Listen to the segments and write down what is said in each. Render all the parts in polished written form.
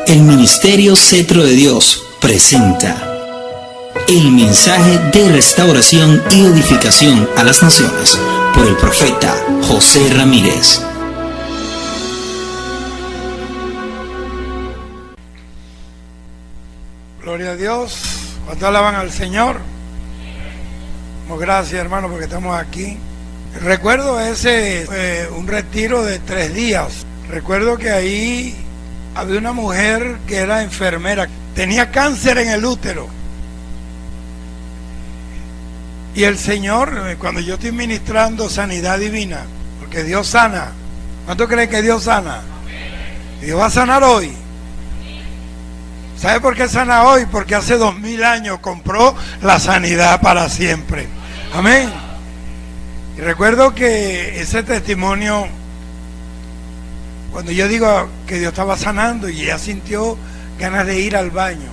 El Ministerio Cetro de Dios presenta el mensaje de restauración y edificación a las naciones por el profeta José Ramírez. Gloria a Dios. ¿Cuánto alaban al Señor? Gracias, hermano, porque estamos aquí. Recuerdo un retiro de 3 días. Recuerdo que ahí había una mujer que era enfermera, tenía cáncer en el útero. Y el Señor, cuando yo estoy ministrando sanidad divina, porque Dios sana. ¿Cuánto creen que Dios sana? Dios va a sanar hoy. ¿Sabe por qué sana hoy? Porque hace 2000 años compró la sanidad para siempre. Amén. Y recuerdo que ese testimonio, cuando yo digo que Dios estaba sanando, y ella sintió ganas de ir al baño.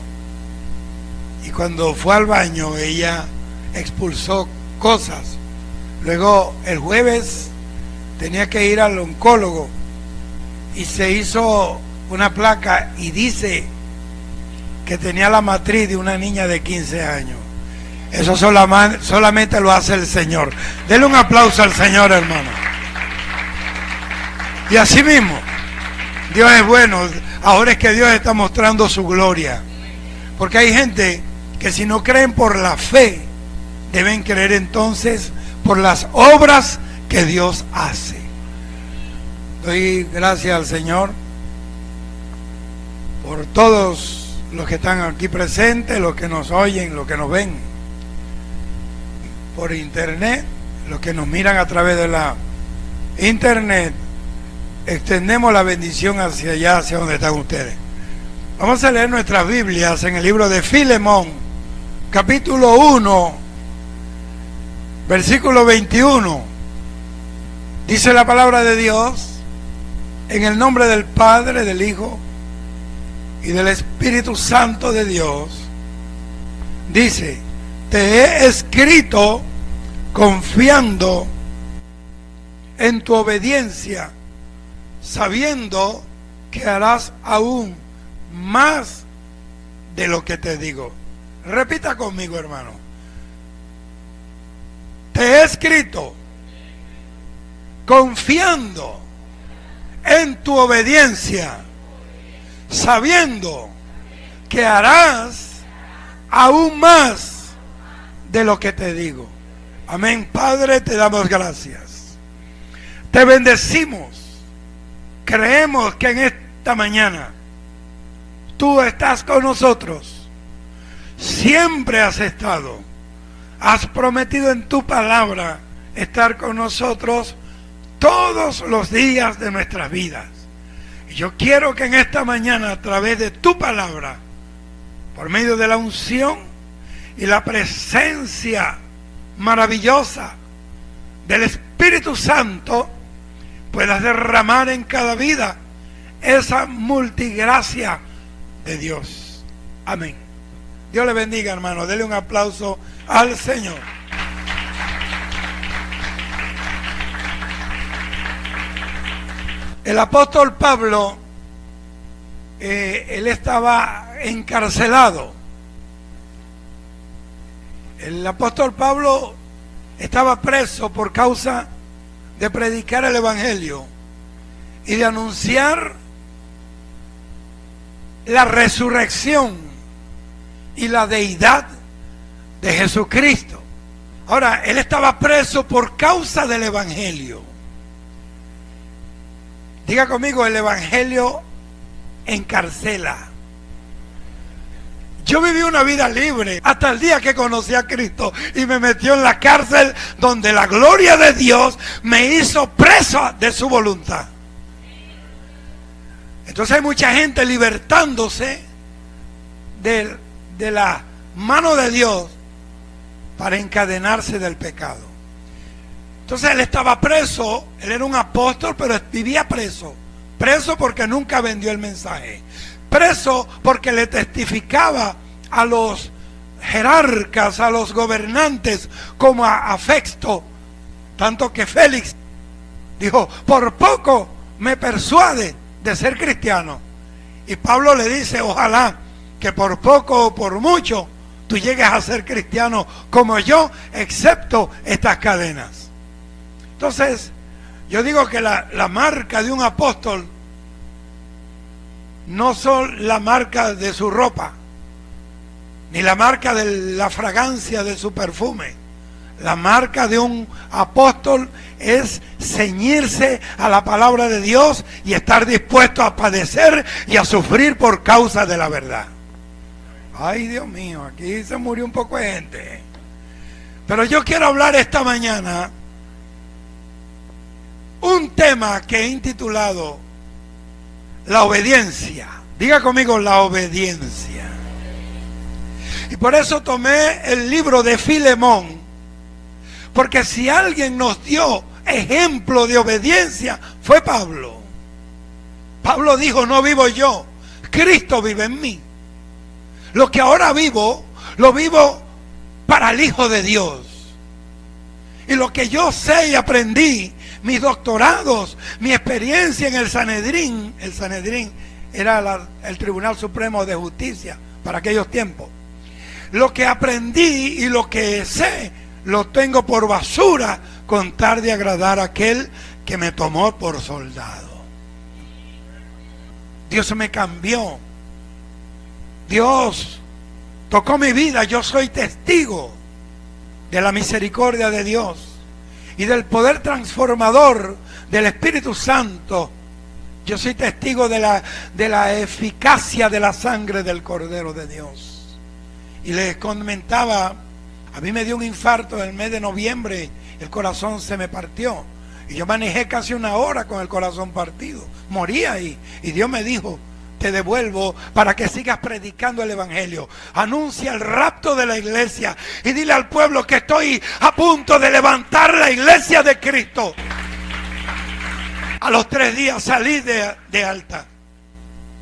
Y cuando fue al baño, ella expulsó cosas. Luego, el jueves, tenía que ir al oncólogo. Y se hizo una placa y dice que tenía la matriz de una niña de 15 años. Eso solamente lo hace el Señor. Denle un aplauso al Señor, hermano. Y así mismo, Dios es bueno. Ahora es que Dios está mostrando su gloria. Porque hay gente que si no creen por la fe, deben creer entonces por las obras que Dios hace. Doy gracias al Señor por todos los que están aquí presentes, los que nos oyen, los que nos ven por internet, los que nos miran a través de la internet. Extendemos la bendición hacia allá, hacia donde están ustedes. Vamos a leer nuestras Biblias en el libro de Filemón, capítulo 1, versículo 21. Dice la palabra de Dios: en el nombre del Padre, del Hijo y del Espíritu Santo de Dios. Dice: te he escrito confiando en tu obediencia, sabiendo que harás aún más de lo que te digo. Repita conmigo, hermano. Te he escrito confiando en tu obediencia, sabiendo que harás aún más de lo que te digo. Amén. Padre, te damos gracias. Te bendecimos. Creemos que en esta mañana tú estás con nosotros. Siempre has estado. Has prometido en tu palabra estar con nosotros todos los días de nuestras vidas. Y yo quiero que en esta mañana, a través de tu palabra, por medio de la unción y la presencia maravillosa del Espíritu Santo, puedas derramar en cada vida esa multigracia de Dios. Amén. Dios le bendiga, hermano. Dele un aplauso al Señor. El apóstol Pablo, él estaba encarcelado. El apóstol Pablo estaba preso por causa de predicar el Evangelio y de anunciar la resurrección y la deidad de Jesucristo. Ahora, él estaba preso por causa del Evangelio. Diga conmigo: el Evangelio encarcela. Yo viví una vida libre hasta el día que conocí a Cristo y me metió en la cárcel, donde la gloria de Dios me hizo preso de su voluntad. Entonces hay mucha gente libertándose de la mano de Dios para encadenarse del pecado. Entonces él estaba preso. Él era un apóstol, pero vivía preso. Preso porque nunca vendió el mensaje. Preso porque le testificaba a los jerarcas, a los gobernantes, como a Festo. Tanto que Félix dijo: por poco me persuade de ser cristiano. Y Pablo le dice, ojalá que por poco o por mucho tú llegues a ser cristiano como yo, excepto estas cadenas. Entonces, yo digo que la marca de un apóstol no son la marca de su ropa, ni la marca de la fragancia de su perfume. La marca de un apóstol es ceñirse a la palabra de Dios y estar dispuesto a padecer y a sufrir por causa de la verdad. Ay, Dios mío, aquí se murió un poco de gente. Pero yo quiero hablar esta mañana un tema que he intitulado la obediencia. Diga conmigo, la obediencia. Y por eso tomé el libro de Filemón, porque si alguien nos dio ejemplo de obediencia fue Pablo. Pablo dijo, no vivo yo, Cristo vive en mí. Lo que ahora vivo, lo vivo para el Hijo de Dios. Y lo que yo sé y aprendí, mis doctorados, mi experiencia en el Sanedrín era el Tribunal Supremo de Justicia para aquellos tiempos. Lo que aprendí y lo que sé, lo tengo por basura con tal de agradar a aquel que me tomó por soldado. Dios me cambió. Dios tocó mi vida. Yo soy testigo de la misericordia de Dios y del poder transformador del Espíritu Santo. Yo soy testigo de la eficacia de la sangre del Cordero de Dios. Y les comentaba, a mí me dio un infarto en el mes de noviembre, el corazón se me partió. Y yo manejé casi 1 hora con el corazón partido. Morí ahí. Y Dios me dijo, te devuelvo para que sigas predicando el evangelio. Anuncia el rapto de la iglesia y dile al pueblo que estoy a punto de levantar la iglesia de Cristo. A los 3 días salí de alta,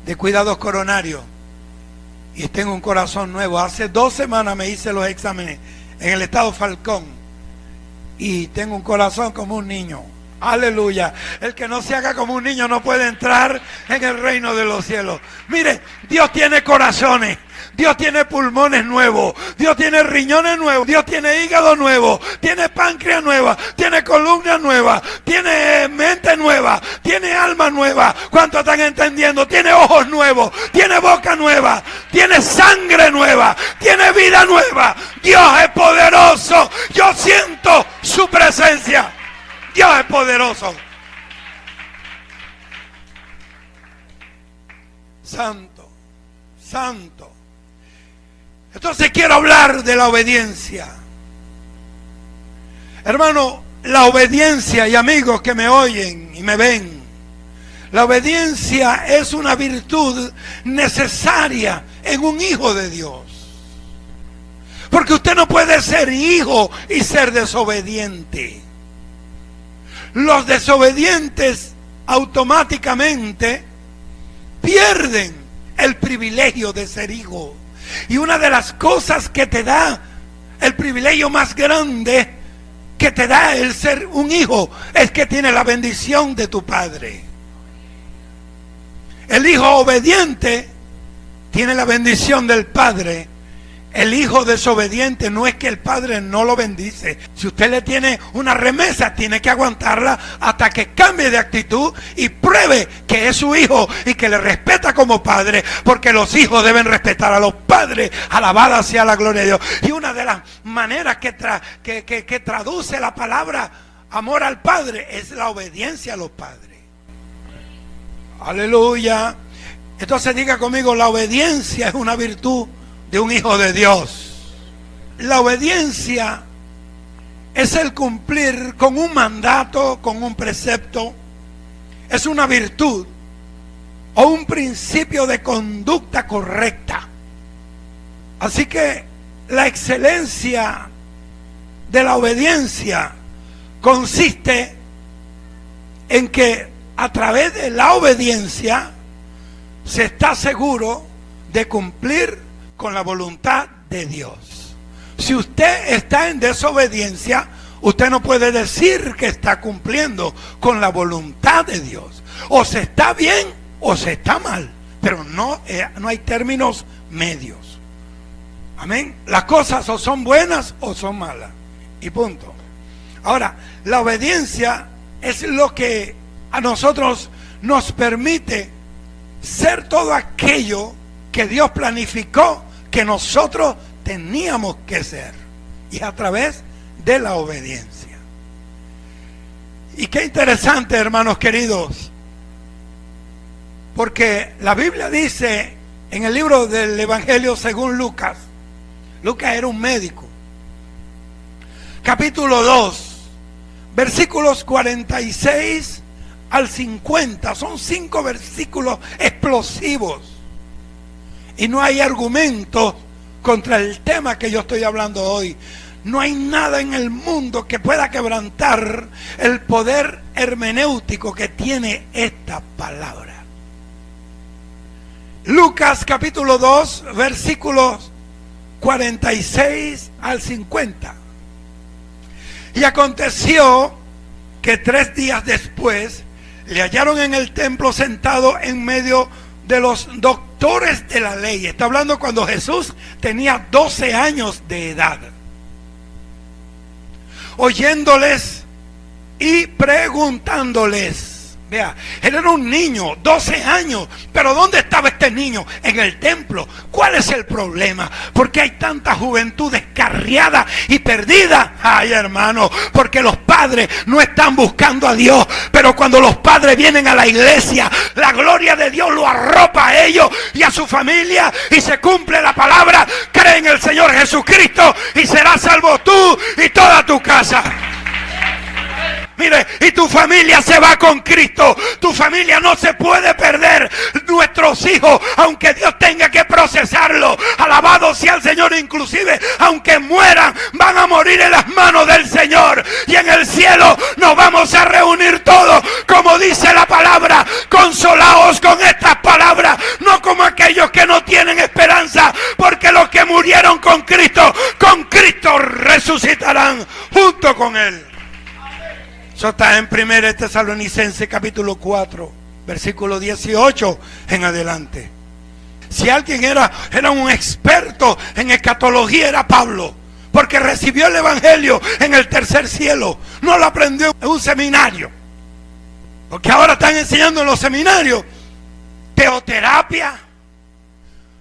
de cuidados coronarios, y tengo un corazón nuevo. Hace 2 semanas me hice los exámenes en el estado Falcón y tengo un corazón como un niño. Aleluya. El que no se haga como un niño no puede entrar en el reino de los cielos. Mire, Dios tiene corazones, Dios tiene pulmones nuevos, Dios tiene riñones nuevos, Dios tiene hígado nuevo, tiene páncreas nueva, tiene columna nueva, tiene mente nueva, tiene alma nueva. ¿Cuántos están entendiendo? Tiene ojos nuevos, tiene boca nueva, tiene sangre nueva, tiene vida nueva. Dios es poderoso. Yo siento su presencia. Dios es poderoso. Santo, santo. Entonces quiero hablar de la obediencia. Hermano, la obediencia, y amigos que me oyen y me ven, la obediencia es una virtud necesaria en un hijo de Dios. Porque usted no puede ser hijo y ser desobediente. Los desobedientes automáticamente pierden el privilegio de ser hijo. Y una de las cosas que te da, el privilegio más grande que te da el ser un hijo, es que tiene la bendición de tu padre. El hijo obediente tiene la bendición del padre. El hijo desobediente no es que el padre no lo bendice. Si usted le tiene una remesa, tiene que aguantarla hasta que cambie de actitud y pruebe que es su hijo y que le respeta como padre, porque los hijos deben respetar a los padres. Alabada sea la gloria de Dios. Y una de las maneras que traduce la palabra amor al padre es la obediencia a los padres. Aleluya. Entonces diga conmigo, la obediencia es una virtud de un hijo de Dios. La obediencia es el cumplir con un mandato, con un precepto. Es una virtud o un principio de conducta correcta. Así que la excelencia de la obediencia consiste en que a través de la obediencia se está seguro de cumplir con la voluntad de Dios. Si usted está en desobediencia, usted no puede decir que está cumpliendo con la voluntad de Dios. O se está bien o se está mal. pero no hay términos medios. Amén. Las cosas o son buenas o son malas, y punto. Ahora, la obediencia es lo que a nosotros nos permite ser todo aquello que Dios planificó que nosotros teníamos que ser, y a través de la obediencia. Y qué interesante, hermanos queridos, porque la Biblia dice en el libro del Evangelio según Lucas, Lucas era un médico, capítulo 2, versículos 46 al 50, son 5 versículos explosivos, y no hay argumento contra el tema que yo estoy hablando hoy. No hay nada en el mundo que pueda quebrantar el poder hermenéutico que tiene esta palabra. Lucas capítulo 2, versículos 46 al 50. Y aconteció que 3 días después le hallaron en el templo sentado en medio de los doctores de la ley. Está hablando cuando Jesús tenía 12 años de edad, oyéndoles y preguntándoles. Vea, él era un niño, 12 años, pero ¿dónde estaba este niño? En el templo. ¿Cuál es el problema? ¿Por qué hay tanta juventud descarriada y perdida? Ay, hermano, porque los padres no están buscando a Dios, pero cuando los padres vienen a la iglesia, la gloria de Dios lo arropa a ellos y a su familia, y se cumple la palabra: cree en el Señor Jesucristo y serás salvo tú y toda tu casa. Mire, y tu familia se va con Cristo. Tu familia no se puede perder. Nuestros hijos, aunque Dios tenga que procesarlo, alabado sea el Señor, inclusive aunque mueran, van a morir en las manos del Señor, y en el cielo nos vamos a reunir todos, como dice la palabra. Consolaos con estas palabras, no como aquellos que no tienen esperanza, porque los que murieron con Cristo resucitarán junto con Él. Eso está en 1 Tesalonicenses capítulo 4, versículo 18 en adelante. Si alguien era un experto en escatología, era Pablo, porque recibió el evangelio en el tercer cielo. No lo aprendió en un seminario, porque ahora están enseñando en los seminarios teoterapia,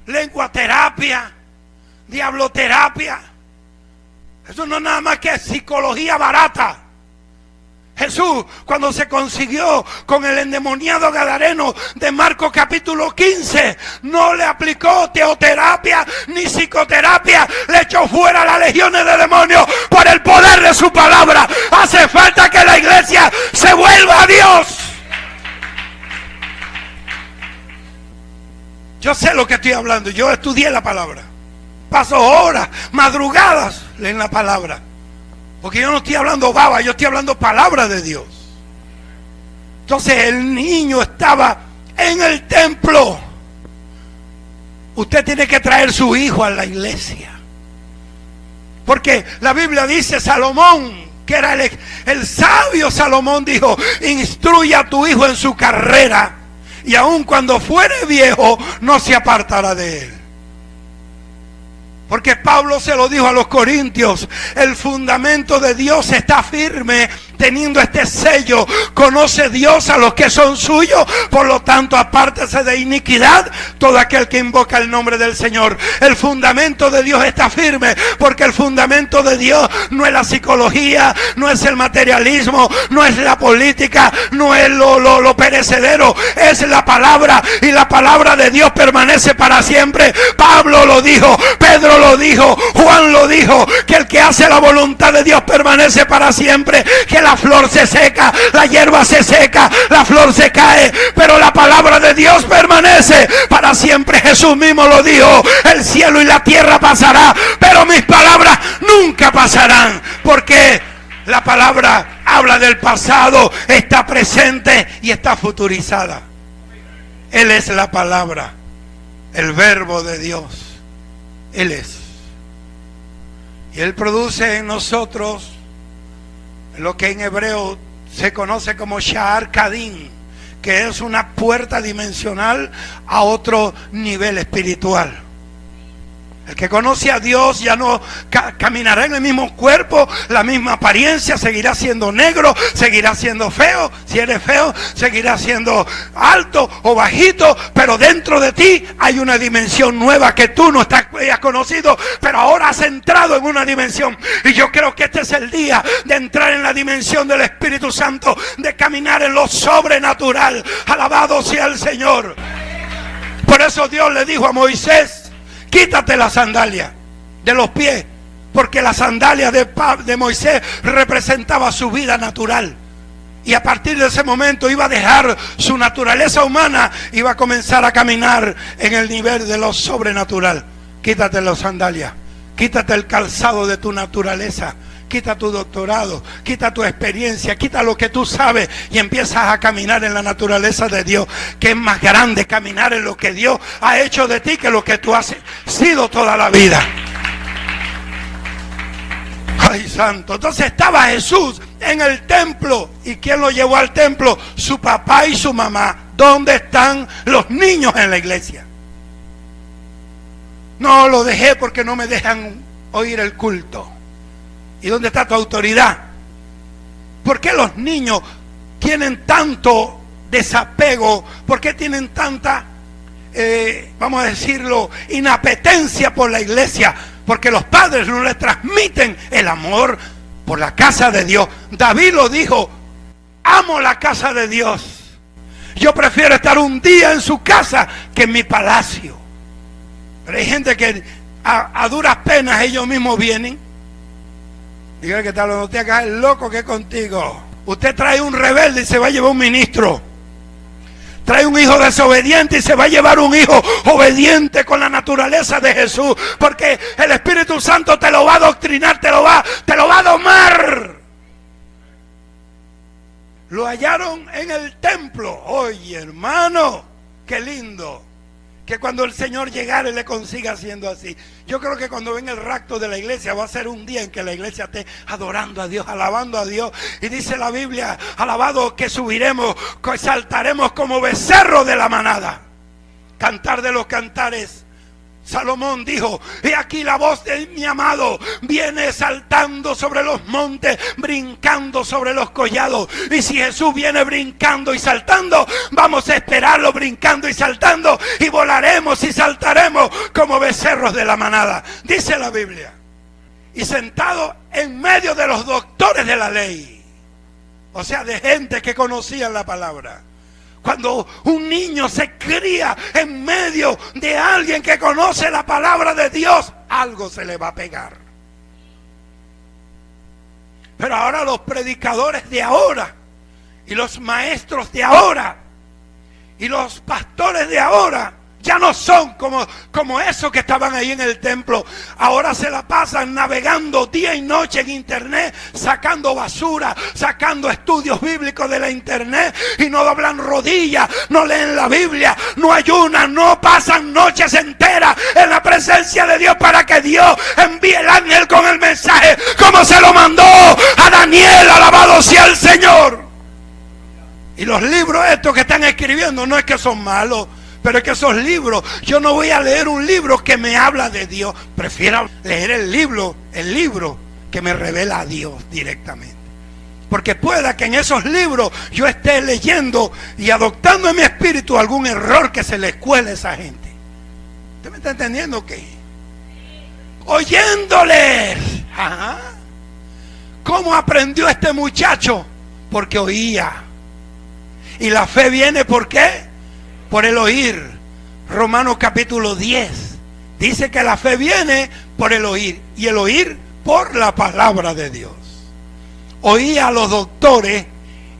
lenguaterapia, diabloterapia. Eso no es nada más que psicología barata. Jesús, cuando se consiguió con el endemoniado gadareno de Marcos capítulo 15, no le aplicó teoterapia ni psicoterapia, le echó fuera las legiones de demonios por el poder de su palabra. Hace falta que la iglesia se vuelva a Dios. Yo sé lo que estoy hablando, yo estudié la palabra, paso horas, madrugadas en la palabra. Porque yo no estoy hablando baba, yo estoy hablando palabra de Dios. Entonces el niño estaba en el templo. Usted tiene que traer su hijo a la iglesia. Porque la Biblia dice, Salomón, que era el sabio Salomón, dijo: instruye a tu hijo en su carrera, y aun cuando fuere viejo no se apartará de él. Porque Pablo se lo dijo a los corintios: el fundamento de Dios está firme, teniendo este sello: conoce Dios a los que son suyos, por lo tanto apártese de iniquidad todo aquel que invoca el nombre del Señor. El fundamento de Dios está firme, porque el fundamento de Dios no es la psicología, no es el materialismo, no es la política, no es lo perecedero, es la palabra, y la palabra de Dios permanece para siempre. Pablo lo dijo, Pedro lo dijo, Juan lo dijo, que el que hace la voluntad de Dios permanece para siempre. Que la flor se seca, la hierba se seca, la flor se cae, pero la palabra de Dios permanece para siempre. Jesús mismo lo dijo: el cielo y la tierra pasará, pero mis palabras nunca pasarán. Porque la palabra habla del pasado, está presente y está futurizada. Él es la palabra, el verbo de Dios. Él es. Y Él produce en nosotros lo que en hebreo se conoce como Sha'ar Kadin, que es una puerta dimensional a otro nivel espiritual. El que conoce a Dios ya no caminará en el mismo cuerpo, la misma apariencia, seguirá siendo negro, seguirá siendo feo. Si eres feo, seguirá siendo alto o bajito, pero dentro de ti hay una dimensión nueva que tú no has conocido, pero ahora has entrado en una dimensión. Y yo creo que este es el día de entrar en la dimensión del Espíritu Santo, de caminar en lo sobrenatural. Alabado sea el Señor. Por eso Dios le dijo a Moisés: quítate la sandalia de los pies, porque la sandalia de Moisés representaba su vida natural. Y a partir de ese momento iba a dejar su naturaleza humana, iba a comenzar a caminar en el nivel de lo sobrenatural. Quítate las sandalias, quítate el calzado de tu naturaleza, quita tu doctorado, quita tu experiencia, quita lo que tú sabes y empiezas a caminar en la naturaleza de Dios, que es más grande caminar en lo que Dios ha hecho de ti que lo que tú has sido toda la vida. Ay, santo. Entonces estaba Jesús en el templo. ¿Y quién lo llevó al templo? Su papá y su mamá. ¿Dónde están los niños en la iglesia? No, lo dejé porque no me dejan oír el culto. ¿Y dónde está tu autoridad? ¿Por qué los niños tienen tanto desapego? ¿Por qué tienen tanta, vamos a decirlo, inapetencia por la iglesia? Porque los padres no les transmiten el amor por la casa de Dios. David lo dijo: amo la casa de Dios. Yo prefiero estar un día en su casa que en mi palacio. Pero hay gente que a duras penas ellos mismos vienen. Dígale que tal, no te hagas el loco que es contigo. Usted trae un rebelde y se va a llevar un ministro. Trae un hijo desobediente y se va a llevar un hijo obediente con la naturaleza de Jesús. Porque el Espíritu Santo te lo va a adoctrinar, te lo va a domar. Lo hallaron en el templo. Oye, hermano, qué lindo que cuando el Señor llegare le consiga haciendo así. Yo creo que cuando venga el rapto de la iglesia va a ser un día en que la iglesia esté adorando a Dios, alabando a Dios. Y dice la Biblia: alabado que subiremos, que saltaremos como becerros de la manada. Cantar de los cantares. Salomón dijo: he aquí la voz de mi amado viene saltando sobre los montes, brincando sobre los collados. Y si Jesús viene brincando y saltando, vamos a esperarlo brincando y saltando, y volaremos y saltaremos como becerros de la manada, dice la Biblia. Y sentado en medio de los doctores de la ley, o sea, de gente que conocían la palabra. Cuando un niño se cría en medio de alguien que conoce la palabra de Dios, algo se le va a pegar. Pero ahora los predicadores de ahora, y los maestros de ahora, y los pastores de ahora, ya no son como esos que estaban ahí en el templo. Ahora se la pasan navegando día y noche en internet, sacando basura, sacando estudios bíblicos de la internet, y no doblan rodillas, no leen la Biblia, no ayunan, no pasan noches enteras en la presencia de Dios para que Dios envíe el ángel con el mensaje, como se lo mandó a Daniel. Alabado sea el Señor. Y los libros estos que están escribiendo no es que son malos, pero es que esos libros, yo no voy a leer un libro que me habla de Dios. Prefiero leer el libro que me revela a Dios directamente. Porque pueda que en esos libros yo esté leyendo y adoptando en mi espíritu algún error que se le cuele a esa gente. ¿Usted me está entendiendo qué? Oyéndoles. Ajá. ¿Cómo aprendió este muchacho? Porque oía. Y la fe viene, ¿por qué? Por el oír. Romanos capítulo 10 dice que la fe viene por el oír, y el oír por la palabra de Dios. Oía a los doctores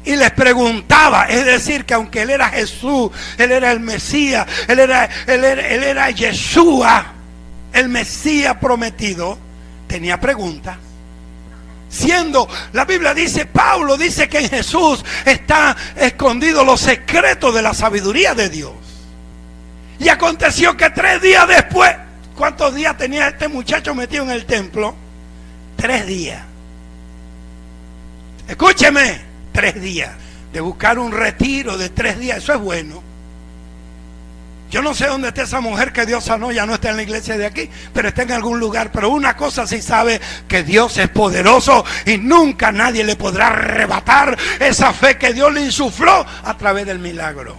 y les preguntaba, es decir, que aunque él era Jesús, él era el Mesías, él era Yeshua, el Mesías prometido, tenía preguntas. Siendo, la Biblia dice, Pablo dice que en Jesús está escondido los secretos de la sabiduría de Dios. Y aconteció que 3 días después, ¿cuántos días tenía este muchacho metido en el templo? 3 días. Escúcheme, 3 días. de buscar un retiro de 3 días. Eso es bueno. Yo no sé dónde está esa mujer que Dios sanó, ya no está en la iglesia de aquí, pero está en algún lugar. Pero una cosa sí sabe, que Dios es poderoso y nunca nadie le podrá arrebatar esa fe que Dios le insufló a través del milagro.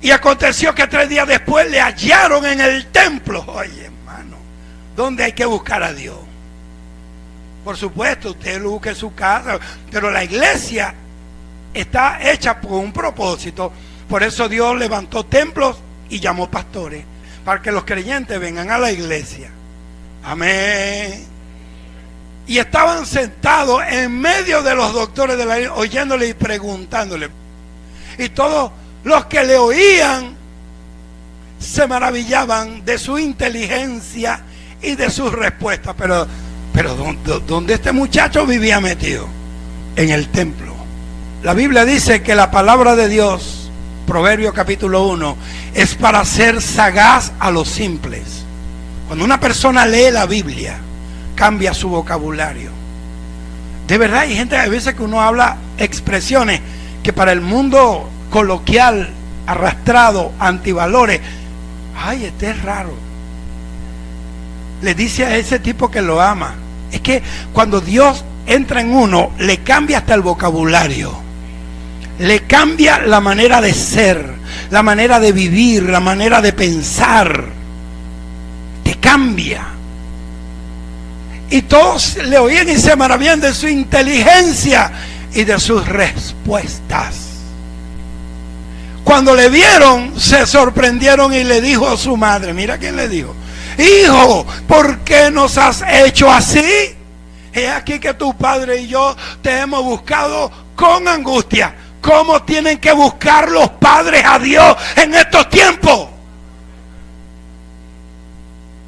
Y aconteció que 3 días después le hallaron en el templo. Oye, hermano, ¿dónde hay que buscar a Dios? Por supuesto, usted lo busca en su casa, pero la iglesia está hecha por un propósito. Por eso Dios levantó templos y llamó pastores, para que los creyentes vengan a la iglesia. Amén. Y estaban sentados en medio de los doctores de la ley, oyéndole y preguntándole. Y todos los que le oían se maravillaban de su inteligencia y de sus respuestas. Pero ¿dónde este muchacho vivía metido? En el templo. La Biblia dice que la palabra de Dios, Proverbios capítulo 1, es para hacer sagaz a los simples. Cuando una persona lee la Biblia, cambia su vocabulario. De verdad, hay gente, hay veces que uno habla expresiones que para el mundo coloquial, arrastrado, antivalores, ay, este es raro. Le dice a ese tipo que lo ama. Es que cuando Dios entra en uno, le cambia hasta el vocabulario. Le cambia la manera de ser, la manera de vivir, la manera de pensar. Te cambia. Y todos le oían y se maravillan de su inteligencia y de sus respuestas. Cuando le vieron, se sorprendieron y le dijo a su madre, mira quién le dijo: hijo, ¿por qué nos has hecho así? He aquí que tu padre y yo te hemos buscado con angustia. ¿Cómo tienen que buscar los padres a Dios en estos tiempos?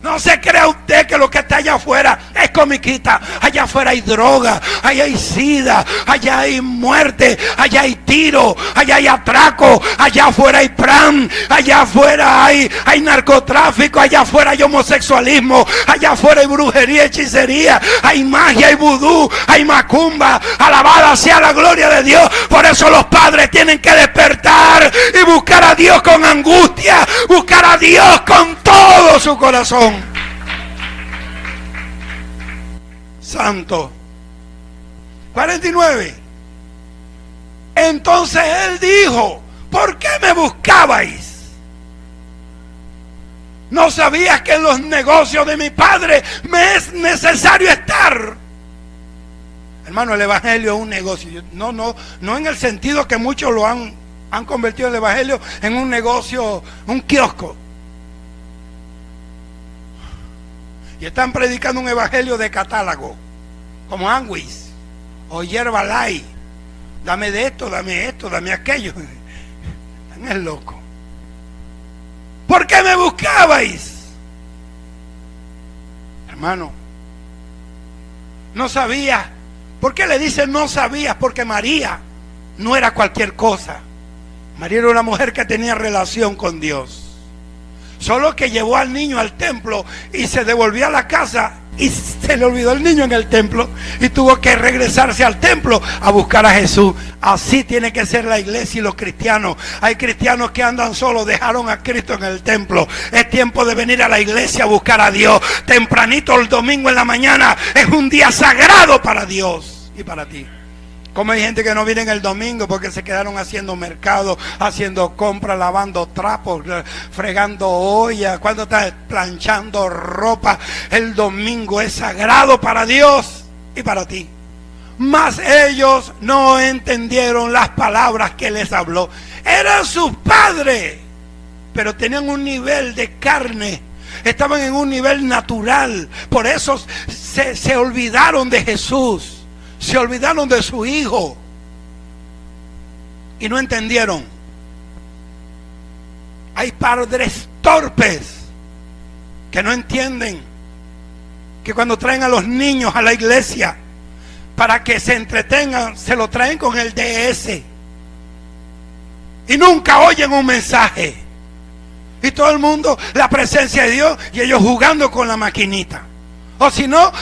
No se crea usted que lo que está allá afuera es comiquita. Allá afuera hay droga, allá hay sida, allá hay muerte, allá hay tiro, allá hay atraco, allá afuera hay pran, allá afuera hay narcotráfico, allá afuera hay homosexualismo, allá afuera hay brujería, hechicería, hay magia, hay vudú, hay macumba. Alabada sea la gloria de Dios. Por eso los padres tienen que despertar y buscar a Dios con angustia, buscar a Dios con todo su corazón. Santo. 49. Entonces él dijo: ¿por qué me buscabais? ¿No sabías que en los negocios de mi padre me es necesario estar? Hermano, el evangelio es un negocio. No en el sentido que muchos lo han convertido el evangelio en un negocio, un kiosco. Y están predicando un evangelio de catálogo, como Anguis o Herbalife. Dame de esto, dame aquello. Están el loco. ¿Por qué me buscabais? Hermano, no sabía. ¿Por qué le dicen no sabías? Porque María no era cualquier cosa. María era una mujer que tenía relación con Dios. Solo que llevó al niño al templo y se devolvió a la casa y se le olvidó el niño en el templo y tuvo que regresarse al templo a buscar a Jesús. Así tiene que ser la iglesia y los cristianos. Hay cristianos que andan solos, dejaron a Cristo en el templo. Es tiempo de venir a la iglesia a buscar a Dios. Tempranito el domingo en la mañana es un día sagrado para Dios y para ti. Como hay gente que no viene el domingo porque se quedaron haciendo mercado, haciendo compras, lavando trapos, fregando ollas, cuando están planchando ropa. El domingo es sagrado para Dios y para ti. Mas ellos no entendieron las palabras que les habló. Eran sus padres, pero tenían un nivel de carne. Estaban en un nivel natural. Por eso se olvidaron de Jesús. Se olvidaron de su hijo y no entendieron. Hay padres torpes que no entienden que cuando traen a los niños a la iglesia para que se entretengan, se lo traen con el DS y nunca oyen un mensaje. Y todo el mundo, la presencia de Dios, y ellos jugando con la maquinita O si no,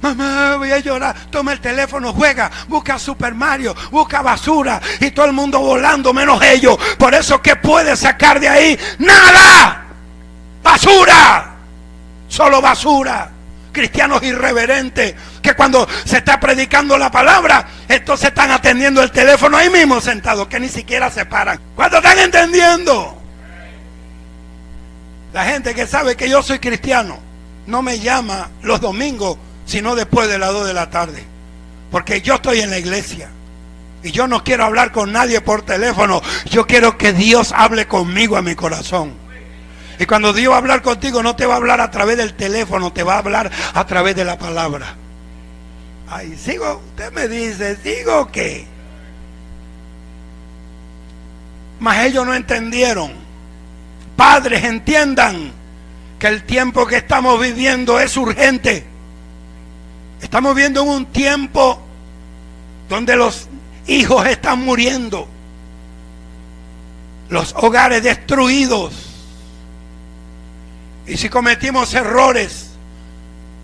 mamá, voy a llorar. Toma el teléfono, juega, busca Super Mario, busca basura y todo el mundo volando menos ellos. Por eso, ¿qué puede sacar de ahí? ¡Nada! ¡Basura! Solo basura. Cristianos irreverentes que cuando se está predicando la palabra, entonces están atendiendo el teléfono ahí mismo sentados, que ni siquiera se paran. ¿Cuántos están entendiendo? La gente que sabe que yo soy cristiano no me llama los domingos, sino después de las 2 de la tarde. Porque yo estoy en la iglesia. Y yo no quiero hablar con nadie por teléfono. Yo quiero que Dios hable conmigo a mi corazón. Y cuando Dios va a hablar contigo, no te va a hablar a través del teléfono, te va a hablar a través de la palabra. Ay, ¿sigo? Usted me dice, ¿sigo qué? Mas ellos no entendieron. Padres, entiendan que el tiempo que estamos viviendo es urgente. Estamos viviendo en un tiempo donde los hijos están muriendo, los hogares destruidos. Y si cometimos errores,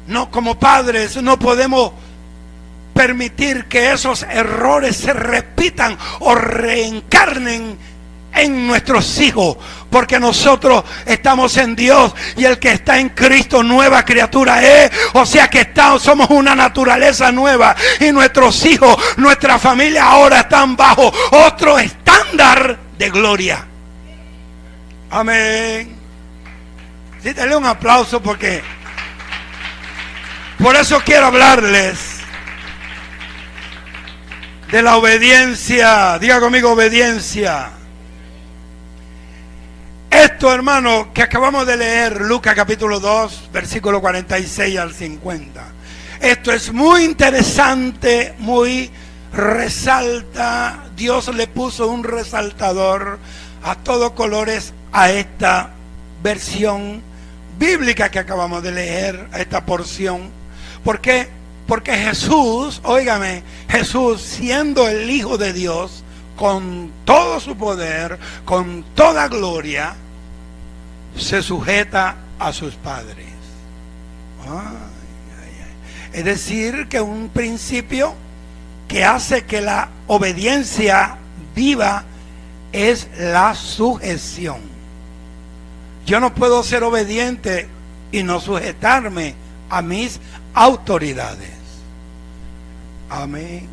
no, como padres, no podemos permitir que esos errores se repitan o reencarnen en nuestros hijos, porque nosotros estamos en Dios y el que está en Cristo nueva criatura es, o sea que somos una naturaleza nueva y nuestros hijos, nuestra familia ahora están bajo otro estándar de gloria. Amén. Sí, dale un aplauso porque por eso quiero hablarles de la obediencia. Diga conmigo, obediencia. Esto, hermano, que acabamos de leer, Lucas capítulo 2, versículo 46 al 50. Esto es muy interesante, muy resalta. Dios le puso un resaltador a todos colores a esta versión bíblica que acabamos de leer, a esta porción. ¿Por qué? Porque Jesús, óigame, Jesús siendo el Hijo de Dios, con todo su poder, con toda gloria, se sujeta a sus padres. Es decir, que un principio que hace que la obediencia viva es la sujeción. Yo no puedo ser obediente y no sujetarme a mis autoridades. Amén.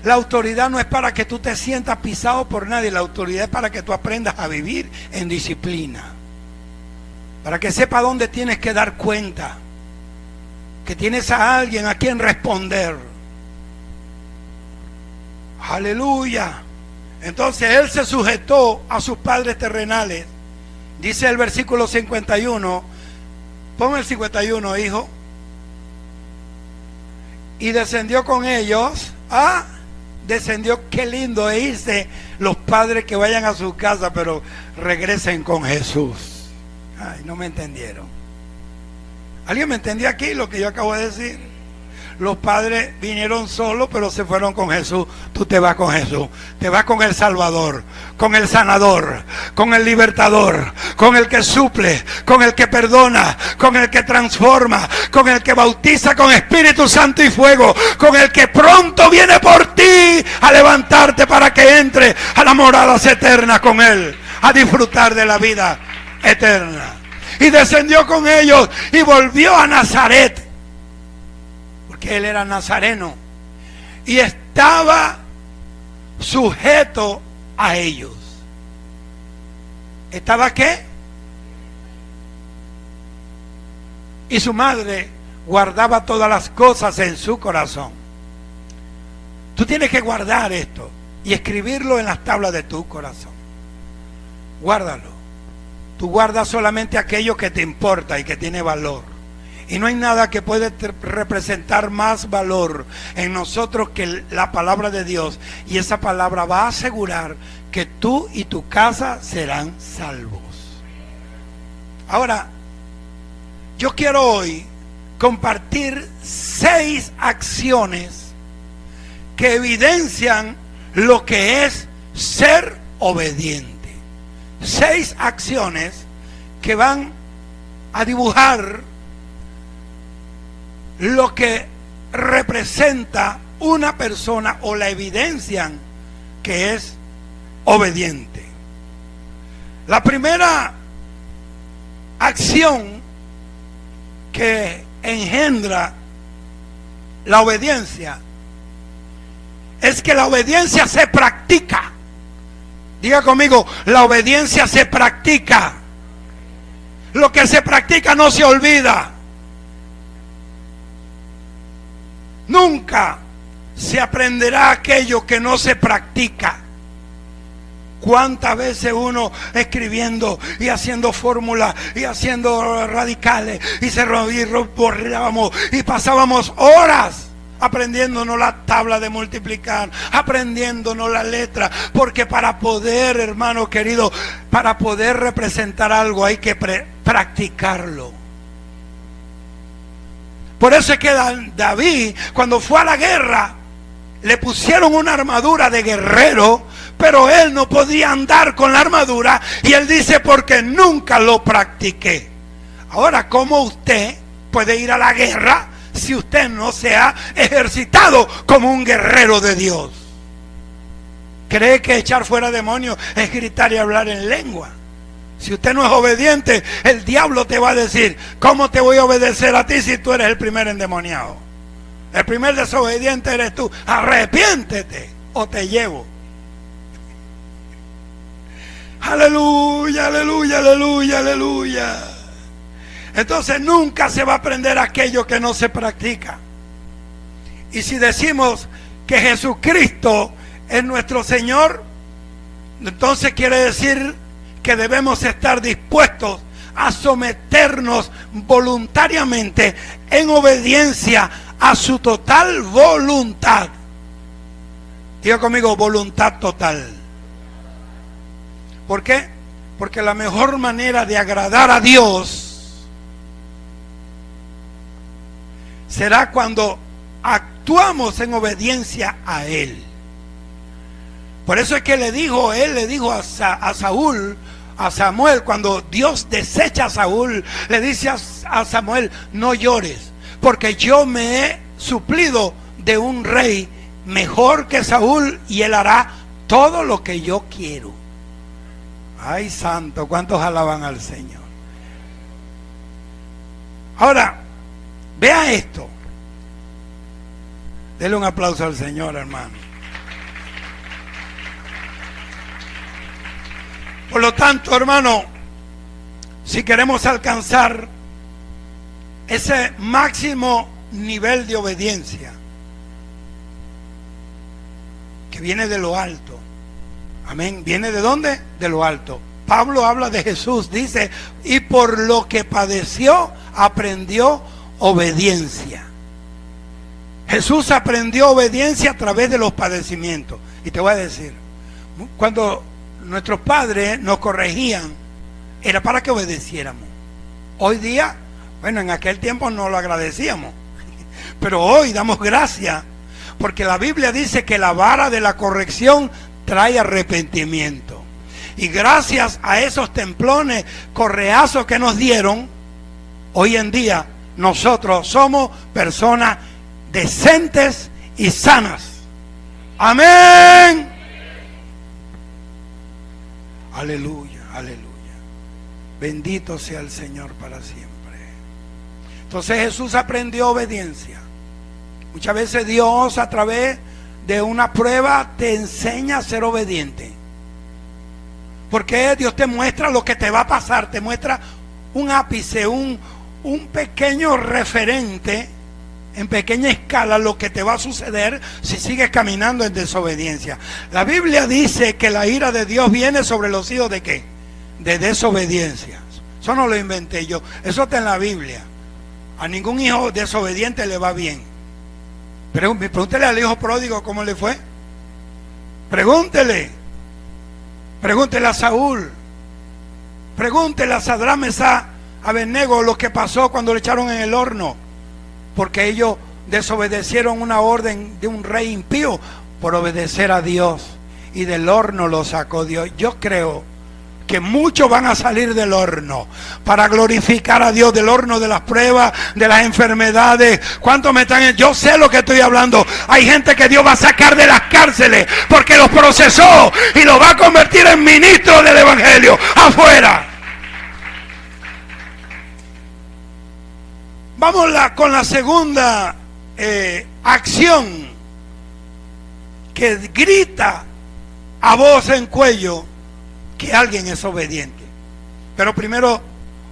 La autoridad no es para que tú te sientas pisado por nadie. La autoridad es para que tú aprendas a vivir en disciplina. Para que sepa dónde tienes que dar cuenta. Que tienes a alguien a quien responder. Aleluya. Entonces él se sujetó a sus padres terrenales. Dice el versículo 51. Pon el 51, hijo. Y descendió con ellos. Descendió, qué lindo irse los padres que vayan a su casa, pero regresen con Jesús. Ay, no me entendieron. ¿Alguien me entendió aquí lo que yo acabo de decir? Los padres vinieron solos, pero se fueron con Jesús. Tú te vas con Jesús. Te vas con el Salvador, con el Sanador, con el Libertador, con el que suple, con el que perdona, con el que transforma, con el que bautiza con Espíritu Santo y fuego, con el que pronto viene por ti a levantarte para que entre a las moradas eternas con Él, a disfrutar de la vida eterna. Y descendió con ellos y volvió a Nazaret, porque él era nazareno, y estaba sujeto a ellos. ¿Estaba qué? Y su madre guardaba todas las cosas en su corazón. Tú tienes que guardar esto y escribirlo en las tablas de tu corazón. Guárdalo. Tú guardas solamente aquello que te importa y que tiene valor. Y no hay nada que puede representar más valor en nosotros que la palabra de Dios. Y esa palabra va a asegurar que tú y tu casa serán salvos. Ahora, yo quiero hoy compartir 6 acciones que evidencian lo que es ser obediente. 6 acciones que van a dibujar lo que representa una persona o la evidencian que es obediente. La primera acción que engendra la obediencia es que la obediencia se practica. Diga conmigo, la obediencia se practica. Lo que se practica no se olvida. Nunca se aprenderá aquello que no se practica. ¿Cuántas veces uno escribiendo y haciendo fórmulas y haciendo radicales y borrábamos y pasábamos horas aprendiéndonos la tabla de multiplicar, aprendiéndonos la letra, porque para poder, hermano querido, para poder representar algo hay que practicarlo. Por eso es que David, cuando fue a la guerra, le pusieron una armadura de guerrero, pero él no podía andar con la armadura, y él dice, porque nunca lo practiqué. Ahora, ¿cómo usted puede ir a la guerra si usted no se ha ejercitado como un guerrero de Dios? ¿Cree que echar fuera demonios es gritar y hablar en lengua? Si usted no es obediente, el diablo te va a decir, ¿cómo te voy a obedecer a ti si tú eres el primer endemoniado? El primer desobediente eres tú. Arrepiéntete o te llevo. Aleluya, aleluya, aleluya, aleluya. Entonces nunca se va a aprender aquello que no se practica. Y si decimos que Jesucristo es nuestro Señor, entonces quiere decir que debemos estar dispuestos a someternos voluntariamente en obediencia a su total voluntad. Diga conmigo, voluntad total. ¿Por qué? Porque la mejor manera de agradar a Dios será cuando actuamos en obediencia a Él. Por eso es que Él le dijo a Saúl, a Samuel, cuando Dios desecha a Saúl, le dice a Samuel, no llores, porque yo me he suplido de un rey mejor que Saúl, y él hará todo lo que yo quiero. Ay, santo, ¿cuántos alaban al Señor? Ahora, vea esto. Dele un aplauso al Señor, hermano. Por lo tanto, hermano, si queremos alcanzar ese máximo nivel de obediencia que viene de lo alto, amén, ¿viene de dónde? De lo alto. Pablo habla de Jesús, dice, y por lo que padeció, aprendió obediencia. Jesús aprendió obediencia a través de los padecimientos. Y te voy a decir, cuando nuestros padres nos corregían, era para que obedeciéramos. Hoy día, bueno, en aquel tiempo no lo agradecíamos, pero hoy damos gracias, porque la Biblia dice que la vara de la corrección trae arrepentimiento. Y gracias a esos templones, correazos que nos dieron, hoy en día nosotros somos personas decentes y sanas. Amén. Aleluya, aleluya. Bendito sea el Señor para siempre. Entonces Jesús aprendió obediencia. Muchas veces Dios, a través de una prueba, te enseña a ser obediente. Porque Dios te muestra lo que te va a pasar, te muestra un ápice, un pequeño referente, en pequeña escala, lo que te va a suceder si sigues caminando en desobediencia. La Biblia dice que la ira de Dios viene sobre los hijos ¿de qué? De desobediencia. Eso no lo inventé yo, eso está en la Biblia. A ningún hijo desobediente le va bien. Pregúntele al hijo pródigo cómo le fue. Pregúntele a Saúl. Pregúntele a Sadrán, Mesach, a Abednego lo que pasó cuando le echaron en el horno, porque ellos desobedecieron una orden de un rey impío por obedecer a Dios, y del horno lo sacó Dios. Yo creo que muchos van a salir del horno para glorificar a Dios, del horno de las pruebas, de las enfermedades. ¿Cuántos me están? Yo sé lo que estoy hablando. Hay gente que Dios va a sacar de las cárceles porque los procesó y los va a convertir en ministros del evangelio afuera. Vamos con la segunda acción que grita a voz en cuello que alguien es obediente. Pero primero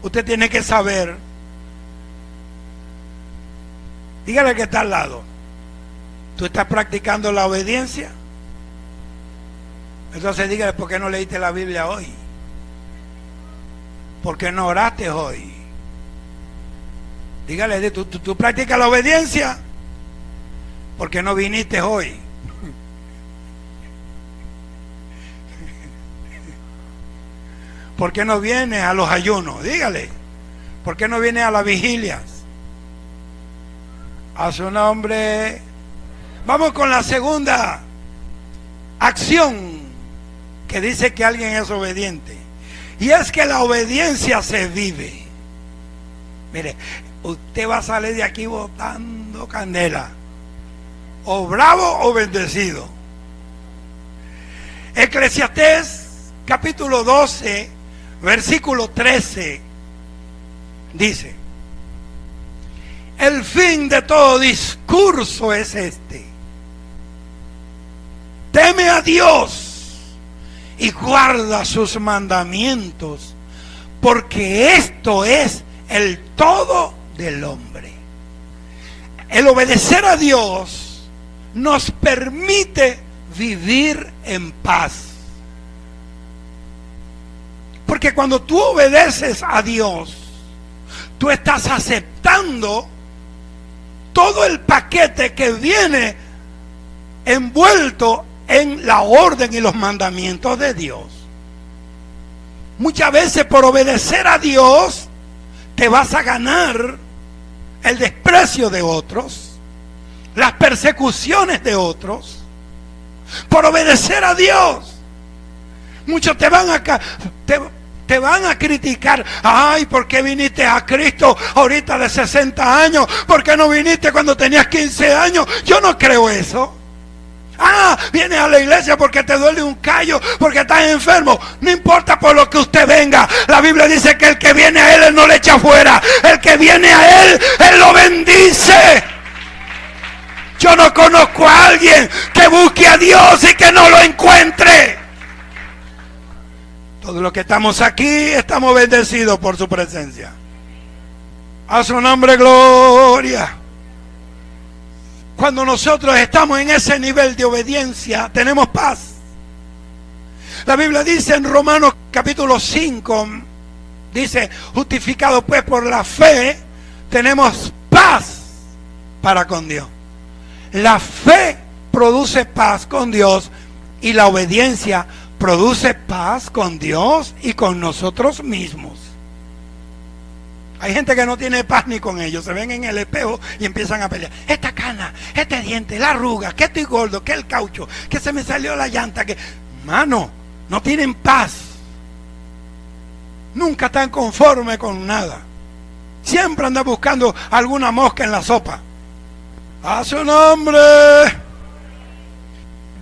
usted tiene que saber, dígale que está al lado, ¿tú estás practicando la obediencia? Entonces dígale, ¿por qué no leíste la Biblia hoy? ¿Por qué no oraste hoy? Dígale, ¿tú practicas la obediencia? ¿Por qué no viniste hoy? ¿Por qué no vienes a los ayunos? Dígale. ¿Por qué no vienes a las vigilias? A su nombre. Vamos con la segunda acción que dice que alguien es obediente. Y es que la obediencia se vive. Mire, usted va a salir de aquí botando candela. O bravo o bendecido. Eclesiastés capítulo 12. Versículo 13 dice: el fin de todo discurso es este: teme a Dios y guarda sus mandamientos, porque esto es el todo del hombre. El obedecer a Dios nos permite vivir en paz. Porque cuando tú obedeces a Dios, tú estás aceptando todo el paquete que viene envuelto en la orden y los mandamientos de Dios. Muchas veces por obedecer a Dios te vas a ganar el desprecio de otros, las persecuciones de otros. Por obedecer a Dios muchos te van a criticar. Ay, ¿por qué viniste a Cristo ahorita de 60 años? ¿Por qué no viniste cuando tenías 15 años? Yo no creo eso. Ah, vienes a la iglesia porque te duele un callo, porque estás enfermo. No importa por lo que usted venga. La Biblia dice que el que viene a Él no le echa fuera. El que viene a Él lo bendice. Yo no conozco a alguien que busque a Dios y que no lo encuentre. Todos los que estamos aquí estamos bendecidos por su presencia. A su nombre, gloria. Cuando nosotros estamos en ese nivel de obediencia, tenemos paz. La Biblia dice en Romanos capítulo 5, dice: justificados pues por la fe, tenemos paz para con Dios. La fe produce paz con Dios y la obediencia produce paz con Dios y con nosotros mismos. Hay gente que no tiene paz ni con ellos. Se ven en el espejo y empiezan a pelear. Esta cana, este diente, la arruga, que estoy gordo, que el caucho, que se me salió la llanta, que... Mano, no tienen paz. Nunca están conformes con nada. Siempre andan buscando alguna mosca en la sopa. A su nombre.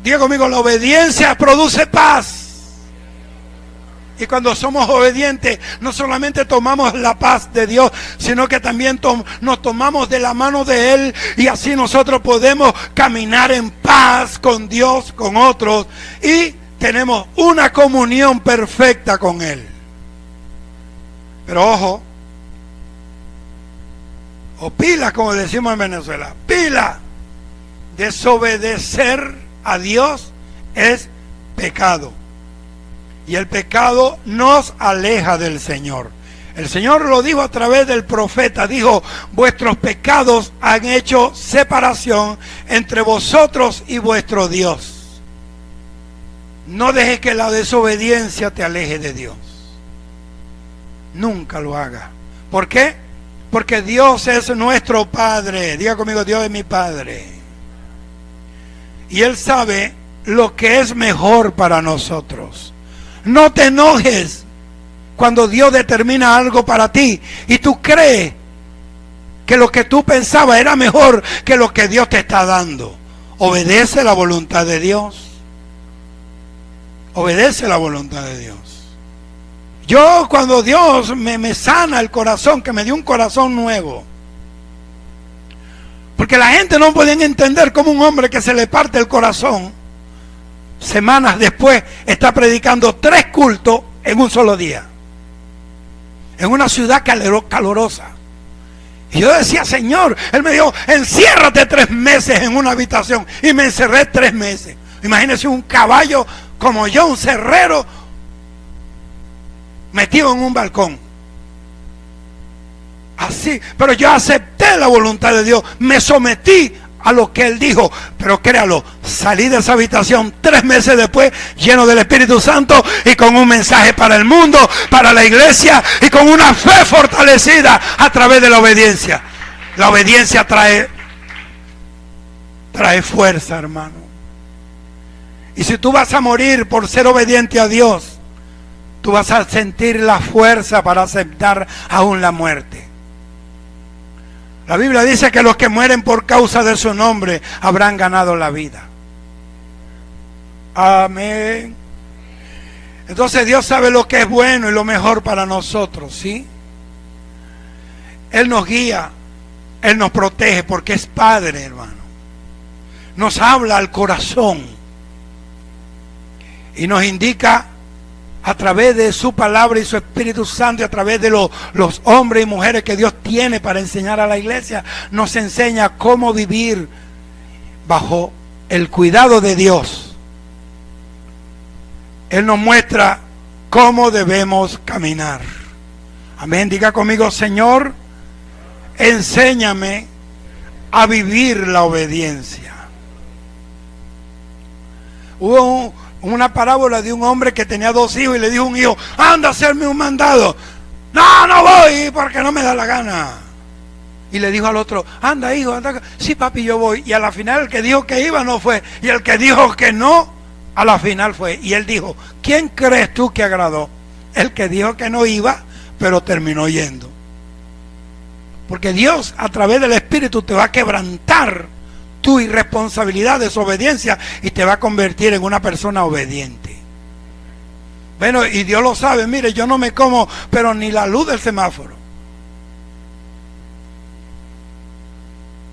Diga conmigo, la obediencia produce paz. Y cuando somos obedientes, no solamente tomamos la paz de Dios, sino que también nos tomamos de la mano de Él, y así nosotros podemos caminar en paz con Dios, con otros, y tenemos una comunión perfecta con Él. Pero ojo, o pila, como decimos en Venezuela, pila. Desobedecer a Dios es pecado. Y el pecado nos aleja del Señor. El Señor lo dijo a través del profeta. Dijo: vuestros pecados han hecho separación entre vosotros y vuestro Dios. No dejes que la desobediencia te aleje de Dios. Nunca lo haga. ¿Por qué? Porque Dios es nuestro Padre. Diga conmigo: Dios es mi Padre. Y Él sabe lo que es mejor para nosotros. No te enojes cuando Dios determina algo para ti y tú crees que lo que tú pensabas era mejor que lo que Dios te está dando. Obedece la voluntad de Dios. Obedece la voluntad de Dios. Yo, cuando Dios me sana el corazón, que me dio un corazón nuevo, porque la gente no podía entender cómo un hombre que se le parte el corazón, semanas después está predicando 3 cultos en un solo día, en una ciudad calorosa. Y yo decía, Señor, Él me dijo, enciérrate 3 meses en una habitación. Y me encerré 3 meses. Imagínense un caballo como yo, un cerrero, metido en un balcón. Así, pero yo acepté la voluntad de Dios, me sometí a lo que Él dijo, pero créalo, salí de esa habitación 3 meses después, lleno del Espíritu Santo y con un mensaje para el mundo, para la iglesia y con una fe fortalecida a través de la obediencia. La obediencia trae fuerza, hermano. Y si tú vas a morir por ser obediente a Dios, tú vas a sentir la fuerza para aceptar aún la muerte. La Biblia dice que los que mueren por causa de su nombre habrán ganado la vida. Amén. Entonces Dios sabe lo que es bueno y lo mejor para nosotros, ¿sí? Él nos guía, Él nos protege porque es Padre, hermano. Nos habla al corazón y nos indica a través de su palabra y su Espíritu Santo, y a través de los hombres y mujeres que Dios tiene para enseñar a la iglesia, nos enseña cómo vivir bajo el cuidado de Dios. Él nos muestra cómo debemos caminar. Amén. Diga conmigo, Señor, enséñame a vivir la obediencia. Hubo una parábola de un hombre que tenía 2 hijos y le dijo a un hijo, anda a hacerme un mandado. No voy porque no me da la gana. Y le dijo al otro, anda hijo, anda. Sí papi, yo voy. Y a la final el que dijo que iba no fue, y el que dijo que no, a la final fue. Y él dijo, ¿quién crees tú que agradó? El que dijo que no iba, pero terminó yendo. Porque Dios a través del Espíritu te va a quebrantar tu irresponsabilidad, desobediencia, y te va a convertir en una persona obediente. Bueno, y Dios lo sabe. Mire, yo no me como, pero ni la luz del semáforo.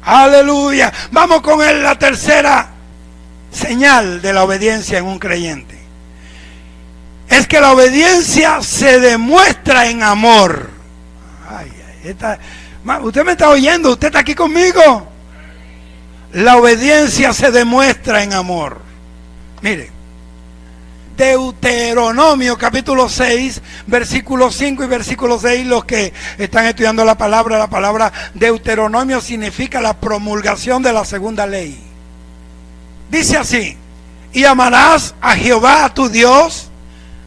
Aleluya. Vamos con la tercera señal de la obediencia en un creyente. Es que la obediencia se demuestra en amor. Usted me está oyendo, usted está aquí conmigo. La obediencia se demuestra en amor. Mire, Deuteronomio capítulo 6, versículo 5 y versículo 6, los que están estudiando la palabra Deuteronomio significa la promulgación de la segunda ley. Dice así, y amarás a Jehová tu Dios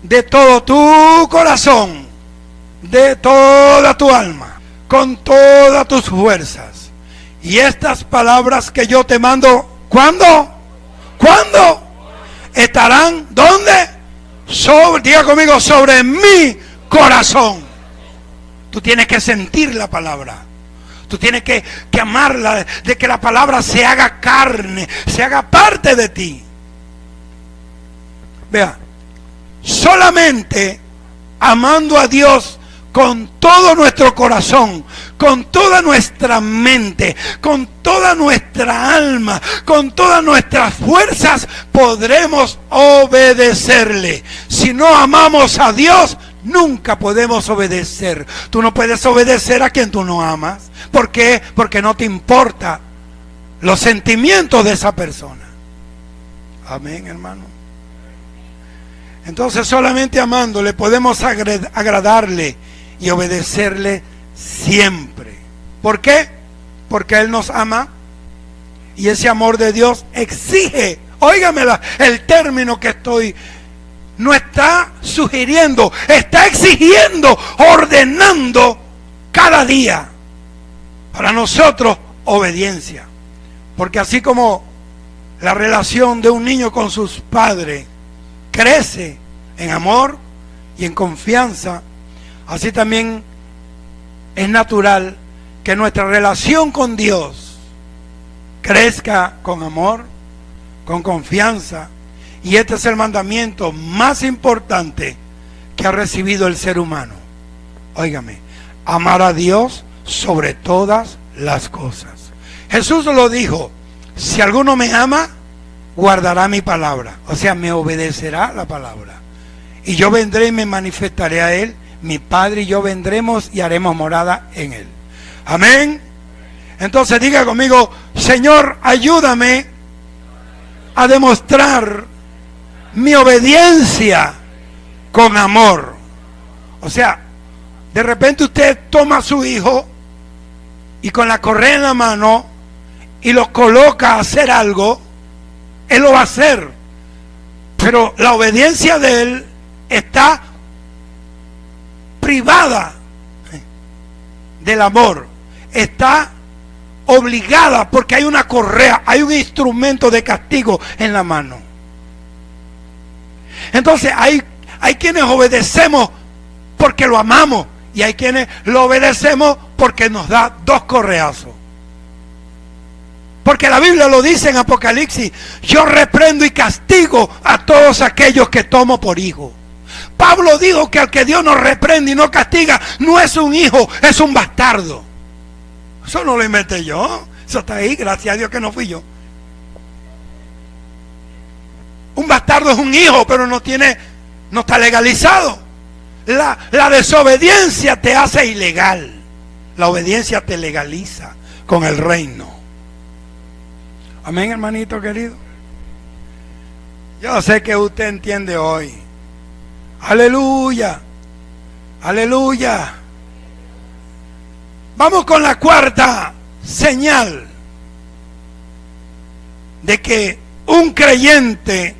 de todo tu corazón, de toda tu alma, con todas tus fuerzas. Y estas palabras que yo te mando, ¿cuándo? ¿Cuándo? Estarán, ¿dónde? Diga conmigo, sobre mi corazón. Tú tienes que sentir la palabra. Tú tienes que amarla, de que la palabra se haga carne, se haga parte de ti. Vea, solamente amando a Dios con todo nuestro corazón, con toda nuestra mente, con toda nuestra alma, con todas nuestras fuerzas, podremos obedecerle. Si no amamos a Dios, nunca podemos obedecer. Tú no puedes obedecer a quien tú no amas. ¿Por qué? Porque no te importa los sentimientos de esa persona. Amén, hermano. Entonces solamente amándole podemos agradarle y obedecerle siempre. ¿Por qué? Porque Él nos ama y ese amor de Dios exige, óigame el término que no está sugiriendo, está exigiendo, ordenando cada día para nosotros obediencia. Porque así como la relación de un niño con sus padres crece en amor y en confianza, así también es natural que nuestra relación con Dios crezca con amor, con confianza. Y este es el mandamiento más importante que ha recibido el ser humano. Óigame, amar a Dios sobre todas las cosas. Jesús lo dijo: si alguno me ama, guardará mi palabra. O sea, me obedecerá la palabra. Y yo vendré y me manifestaré a él. Mi Padre y yo vendremos y haremos morada en él. Amén. Entonces diga conmigo: Señor, ayúdame a demostrar mi obediencia con amor. O sea, de repente usted toma a su hijo y con la correa en la mano y lo coloca a hacer algo, él lo va a hacer, pero la obediencia de él está privada del amor, está obligada porque hay una correa, hay un instrumento de castigo en la mano. Entonces hay quienes obedecemos porque lo amamos y hay quienes lo obedecemos porque nos da dos correazos. Porque la Biblia lo dice en Apocalipsis: yo reprendo y castigo a todos aquellos que tomo por hijo. Pablo dijo que al que Dios no reprende y no castiga no es un hijo, es un bastardo. Eso no lo inventé yo, eso está ahí, gracias a Dios que no fui yo. Un bastardo es un hijo, pero no está legalizado. La desobediencia te hace ilegal. La obediencia te legaliza con el reino. Amén, hermanito querido. Yo sé que usted entiende hoy. Aleluya. Aleluya. Vamos con la cuarta señal de que un creyente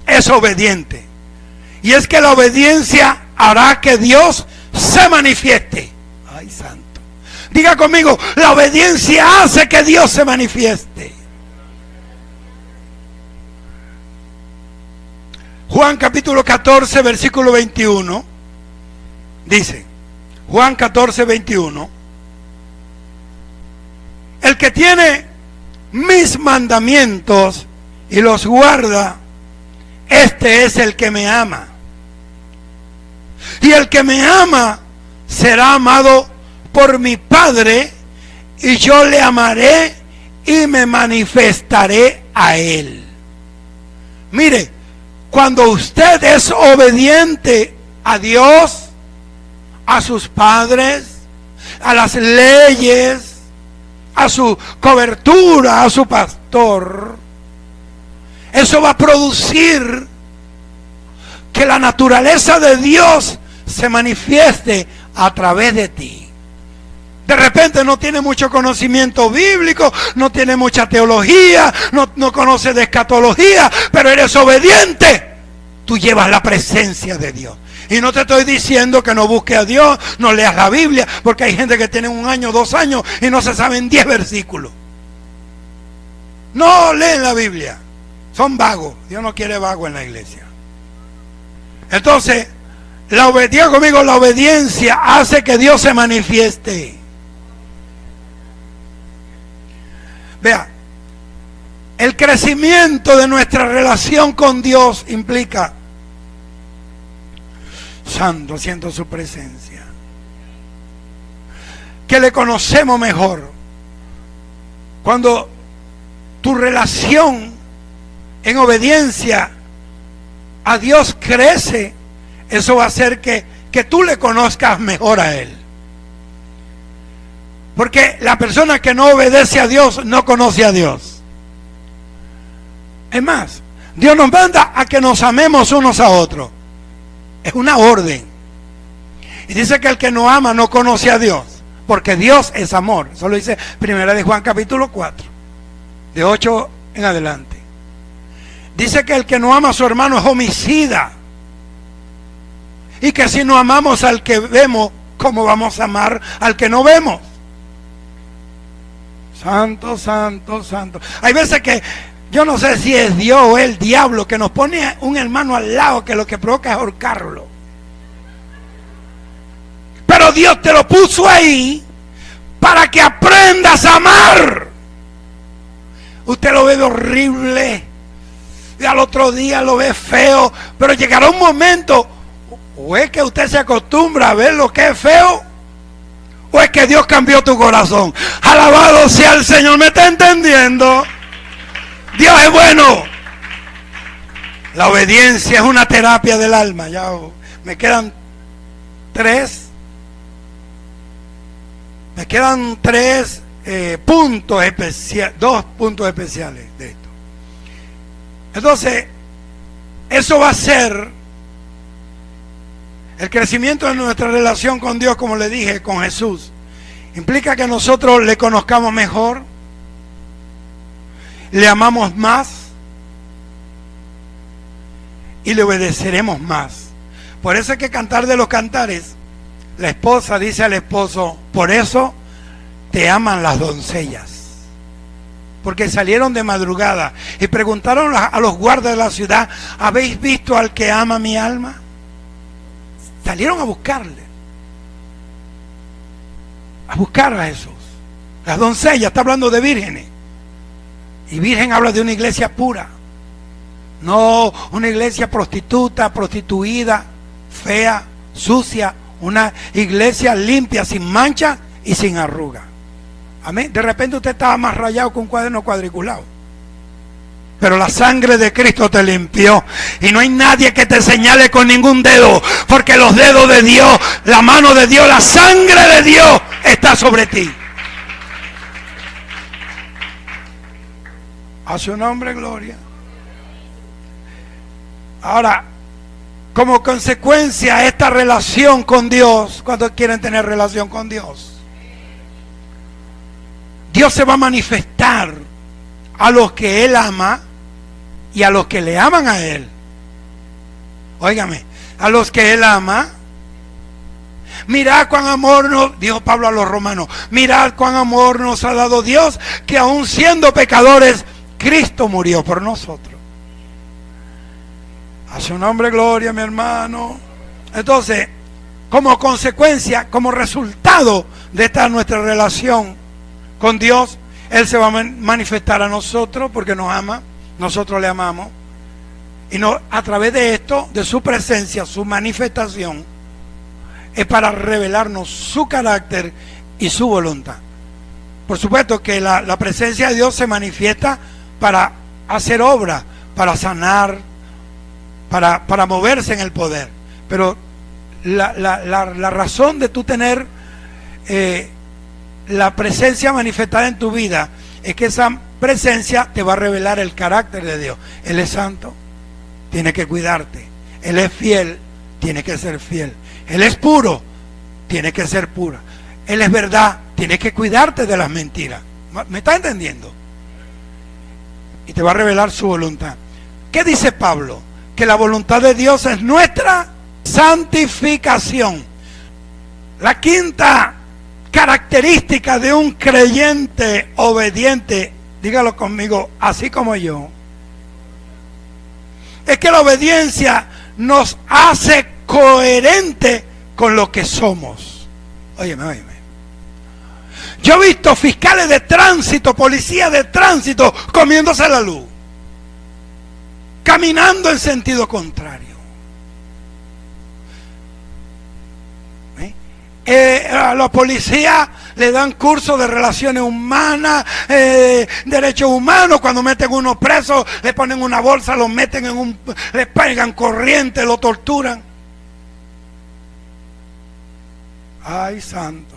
es obediente. Y es que la obediencia hará que Dios se manifieste. Ay, santo. Diga conmigo: la obediencia hace que Dios se manifieste. Juan capítulo 14, versículo 21. Dice, Juan 14, 21. El que tiene mis mandamientos y los guarda, este es el que me ama. Y el que me ama será amado por mi Padre, y yo le amaré y me manifestaré a él. Mire, cuando usted es obediente a Dios, a sus padres, a las leyes, a su cobertura, a su pastor, eso va a producir que la naturaleza de Dios se manifieste a través de ti. De repente no tiene mucho conocimiento bíblico, no tiene mucha teología, no conoce de escatología, pero eres obediente. Tú llevas la presencia de Dios. Y no te estoy diciendo que no busques a Dios, no leas la Biblia, porque hay gente que tiene 1 año, 2 años y no se saben 10 versículos. No leen la Biblia, son vagos. Dios no quiere vagos en la iglesia. Entonces, la obediencia hace que Dios se manifieste. Vea, el crecimiento de nuestra relación con Dios implica: Santo, siento su presencia, que le conocemos mejor. Cuando tu relación en obediencia a Dios crece, eso va a hacer que tú le conozcas mejor a Él. Porque la persona que no obedece a Dios no conoce a Dios. Es más, Dios nos manda a que nos amemos unos a otros. Es una orden. Y dice que el que no ama no conoce a Dios, porque Dios es amor. Eso lo dice 1 de Juan capítulo 4, de 8 en adelante. Dice que el que no ama a su hermano es homicida. Y que si no amamos al que vemos, ¿cómo vamos a amar al que no vemos? Santo, santo, santo. Hay veces que yo no sé si es Dios o el diablo que nos pone un hermano al lado que lo que provoca es ahorcarlo. Pero Dios te lo puso ahí para que aprendas a amar. Usted lo ve horrible y al otro día lo ve feo, pero llegará un momento, o es que usted se acostumbra a ver lo que es feo, o es que Dios cambió tu corazón. Alabado sea el Señor. ¿Me está entendiendo? Dios es bueno. La obediencia es una terapia del alma. Ya me quedan tres puntos especiales, 2 puntos especiales de esto. Entonces, eso va a ser el crecimiento de nuestra relación con Dios, como le dije, con Jesús. Implica que nosotros le conozcamos mejor, le amamos más y le obedeceremos más. Por eso hay que cantar de los cantares. La esposa dice al esposo: por eso te aman las doncellas, porque salieron de madrugada y preguntaron a los guardas de la ciudad: ¿habéis visto al que ama mi alma? Salieron a buscarle, a buscar a Jesús. Las doncellas, está hablando de vírgenes, y virgen habla de una iglesia pura, no una iglesia prostituta, prostituida, fea, sucia. Una iglesia limpia, sin mancha y sin arruga. Amén. De repente usted estaba más rayado que un cuaderno cuadriculado, pero la sangre de Cristo te limpió, y no hay nadie que te señale con ningún dedo, porque los dedos de Dios, la mano de Dios, la sangre de Dios está sobre ti. A su nombre, gloria. Ahora, como consecuencia a esta relación con Dios, ¿cuántos quieren tener relación con Dios? Dios se va a manifestar a los que Él ama y a los que le aman a Él. Óigame, a los que Él ama. Mirad cuán amor nos, dijo Pablo a los romanos, mirad cuán amor nos ha dado Dios, que aun siendo pecadores, Cristo murió por nosotros. A su nombre, gloria, mi hermano. Entonces, como consecuencia, como resultado de esta nuestra relación con Dios, Él se va a manifestar a nosotros porque nos ama, nosotros le amamos, y a través de esto, de su presencia, su manifestación, es para revelarnos su carácter y su voluntad. Por supuesto que la presencia de Dios se manifiesta para hacer obra, para sanar, para moverse en el poder. Pero la razón de tú tener la presencia manifestada en tu vida es que esa presencia te va a revelar el carácter de Dios. Él es santo, tiene que cuidarte. Él es fiel, tiene que ser fiel. Él es puro, tiene que ser pura. Él es verdad, tiene que cuidarte de las mentiras. ¿Me está entendiendo? Y te va a revelar su voluntad. ¿Qué dice Pablo? Que la voluntad de Dios es nuestra santificación. La quinta característica de un creyente obediente, dígalo conmigo, así como yo, es que la obediencia nos hace coherente con lo que somos. Óyeme. Yo he visto fiscales de tránsito, policías de tránsito comiéndose la luz, caminando en sentido contrario. A los policías le dan cursos de relaciones humanas, derechos humanos. Cuando meten unos presos, le ponen una bolsa, los meten le pegan corriente, lo torturan. Ay, santo.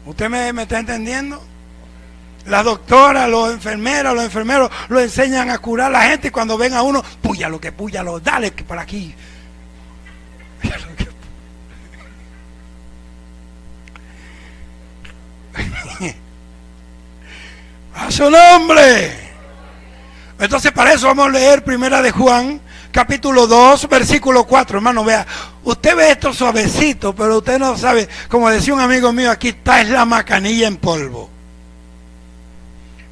¿Usted me está entendiendo? Las doctoras, los enfermeros lo enseñan a curar a la gente, y cuando ven a uno, púyalo, dale por aquí. A su nombre. Entonces, para eso vamos a leer Primera de Juan, capítulo 2, versículo 4. Hermano, vea, usted ve esto suavecito, pero usted no sabe, como decía un amigo mío, aquí está es la macanilla en polvo.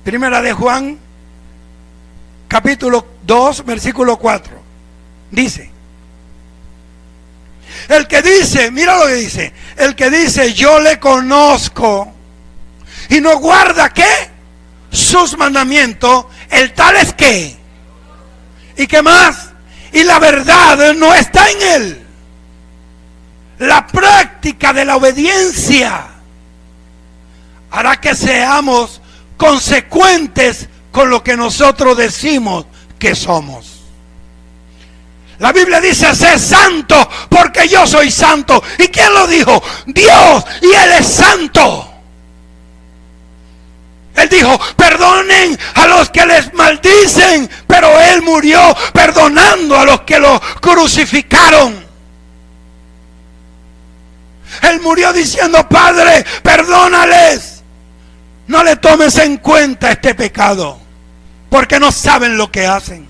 Primera de Juan, capítulo 2, versículo 4. Dice: El que dice, mira lo que dice, el que dice yo le conozco y no guarda ¿qué? Sus mandamientos, el tal es que. ¿Y qué más? Y la verdad no está en él. La práctica de la obediencia hará que seamos consecuentes con lo que nosotros decimos que somos. La Biblia dice, sé santo porque yo soy santo. ¿Y quién lo dijo? Dios, y Él es santo. Él dijo, perdonen a los que les maldicen, pero Él murió perdonando a los que lo crucificaron. Él murió diciendo, Padre, perdónales. No le tomes en cuenta este pecado, porque no saben lo que hacen.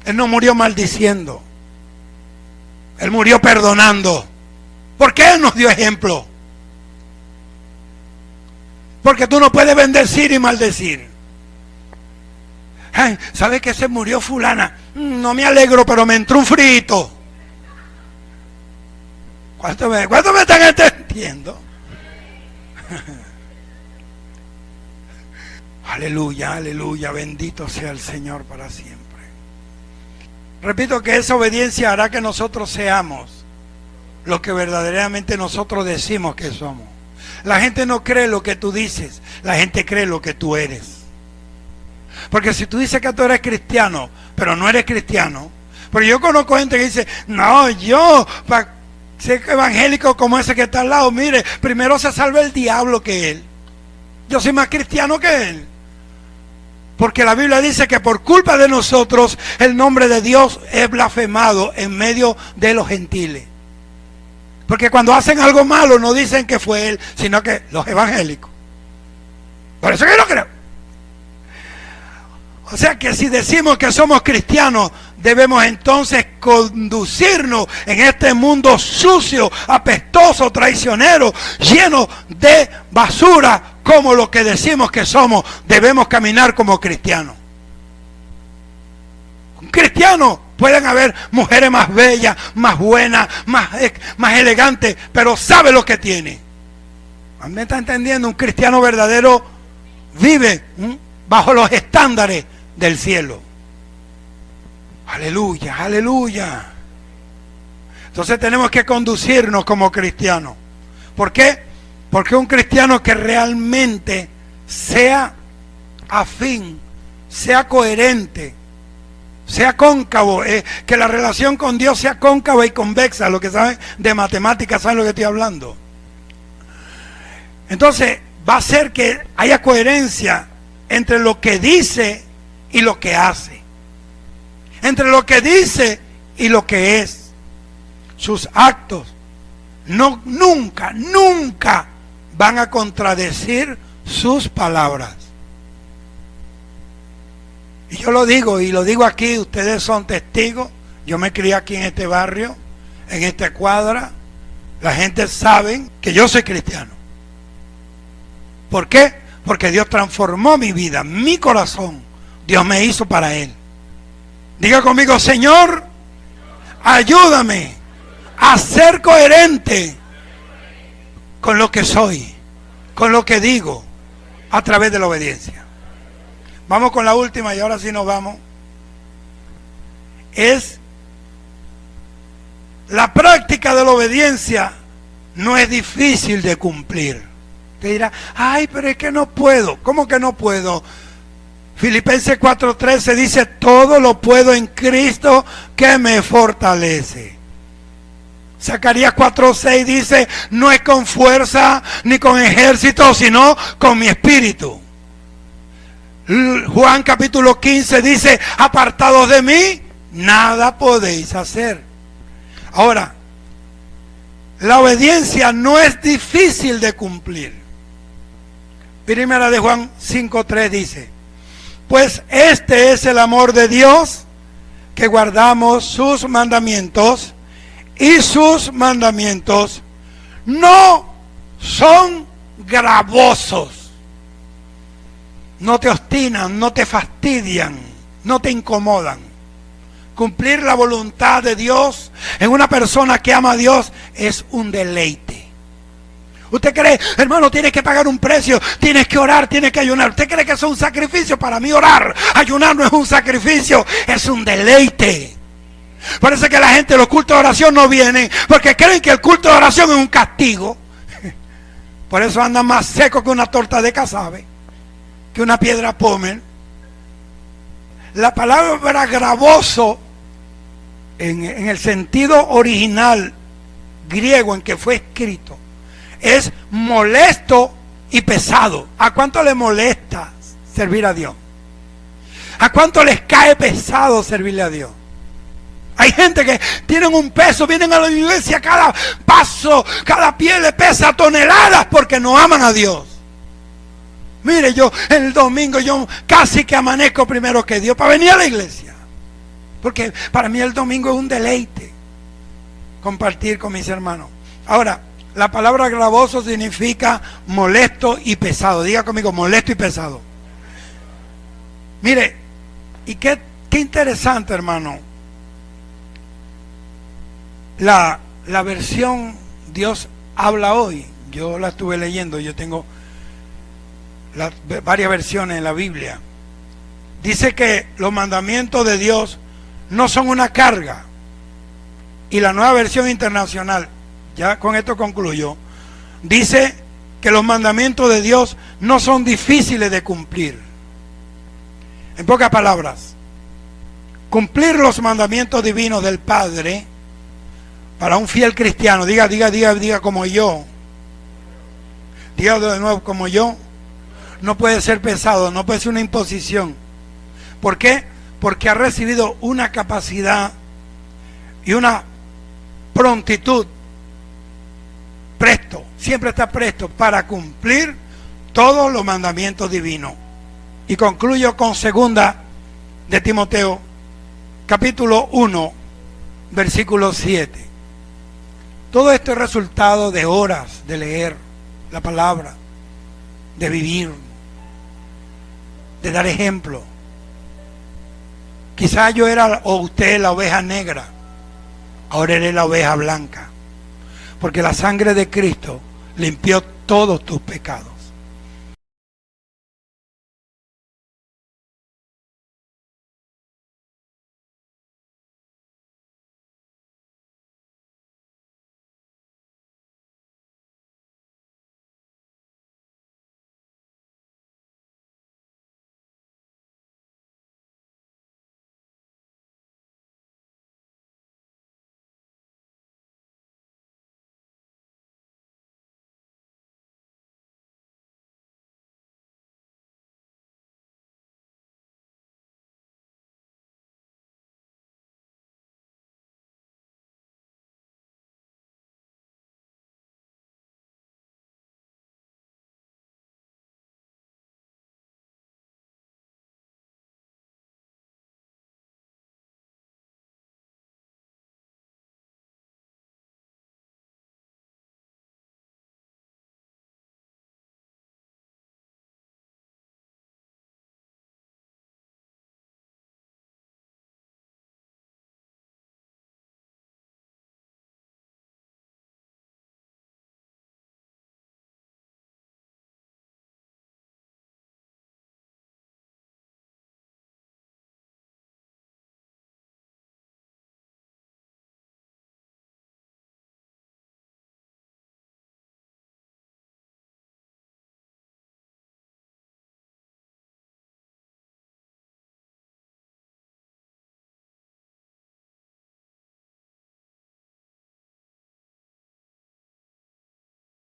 Él no murió maldiciendo. Él murió perdonando. ¿Por qué Él nos dio ejemplo? Porque tú no puedes bendecir y maldecir. Ay, ¿sabes que se murió fulana? No me alegro, pero me entró un frito. ¿Cuánto me están entendiendo? Aleluya, aleluya, bendito sea el Señor para siempre. Repito que esa obediencia hará que nosotros seamos lo que verdaderamente nosotros decimos que somos. La gente no cree lo que tú dices, la gente cree lo que tú eres. Porque si tú dices que tú eres cristiano, pero no eres cristiano, porque yo conozco gente que dice, no, yo para ser evangélico como ese que está al lado, mire, primero se salva el diablo que él. Yo soy más cristiano que él. Porque la Biblia dice que por culpa de nosotros el nombre de Dios es blasfemado en medio de los gentiles. Porque cuando hacen algo malo no dicen que fue él, sino que los evangélicos. Por eso que yo no creo. O sea que si decimos que somos cristianos, debemos entonces conducirnos en este mundo sucio, apestoso, traicionero, lleno de basura, como lo que decimos que somos. Debemos caminar como cristianos. Un cristiano, pueden haber mujeres más bellas, más buenas, más elegantes, pero sabe lo que tiene. ¿Me está entendiendo? Un cristiano verdadero vive bajo los estándares del cielo. Aleluya, aleluya. Entonces tenemos que conducirnos como cristianos. ¿Por qué? Porque un cristiano que realmente sea afín, sea coherente, sea cóncavo, que la relación con Dios sea cóncava y convexa. Los que saben de matemáticas saben lo que estoy hablando. Entonces va a ser que haya coherencia entre lo que dice y lo que hace, entre lo que dice y lo que es. Sus actos nunca van a contradecir sus palabras. Y yo lo digo, y lo digo aquí, ustedes son testigos. Yo me crié aquí en este barrio, en esta cuadra. La gente sabe que yo soy cristiano. ¿Por qué? Porque Dios transformó mi vida, mi corazón. Dios me hizo para Él. Diga conmigo, Señor, ayúdame a ser coherente con lo que soy, con lo que digo, a través de la obediencia. Vamos con la última y ahora sí nos vamos. Es la práctica de la obediencia. No es difícil de cumplir. Te dirá, ay, pero es que no puedo. ¿Cómo que no puedo? Filipenses 4:13 dice, todo lo puedo en Cristo que me fortalece. Zacarías 4:6 dice, no es con fuerza ni con ejército, sino con mi espíritu. Juan capítulo 15 dice, apartados de mí, nada podéis hacer. Ahora, la obediencia no es difícil de cumplir. Primera de Juan 5:3 dice, pues este es el amor de Dios, que guardamos sus mandamientos, y sus mandamientos no son gravosos. No te obstinan, no te fastidian, no te incomodan, Cumplir la voluntad de Dios en una persona que ama a Dios es un deleite. ¿Usted cree, hermano, tienes que pagar un precio, tienes que orar, tienes que ayunar? ¿Usted cree que eso es un sacrificio? Para mí orar, ayunar no es un sacrificio, es un deleite. Por eso es que la gente de los cultos de oración no vienen, porque creen que el culto de oración es un castigo. Por eso andan más secos que una torta de casabe, que una piedra pómez. La palabra gravoso, en el sentido original griego en que fue escrito, es molesto y pesado. ¿A cuánto le molesta servir a Dios? ¿A cuánto les cae pesado servirle a Dios? Hay gente que tienen un peso, vienen a la iglesia, cada paso, cada pie le pesa toneladas porque no aman a Dios. Mire, yo el domingo yo casi que amanezco primero que Dios para venir a la iglesia. Porque para mí el domingo es un deleite compartir con mis hermanos. Ahora, la palabra gravoso significa molesto y pesado. Diga conmigo, molesto y pesado. Mire, y qué interesante, hermano. La versión Dios habla hoy, yo la estuve leyendo, yo tengo varias versiones en la Biblia. Dice que los mandamientos de Dios no son una carga. Y la Nueva Versión Internacional, ya con esto concluyo, dice que los mandamientos de Dios no son difíciles de cumplir. En pocas palabras, cumplir los mandamientos divinos del Padre para un fiel cristiano, diga como yo, diga de nuevo como yo, no puede ser pesado, no puede ser una imposición. ¿Por qué? Porque ha recibido una capacidad y una prontitud, presto, siempre está presto para cumplir todos los mandamientos divinos. Y concluyo con 2 de Timoteo, capítulo 1, versículo 7. Todo esto es resultado de horas de leer la palabra, de vivir, de dar ejemplo. Quizás yo era, o usted, la oveja negra, ahora eres la oveja blanca, porque la sangre de Cristo limpió todos tus pecados.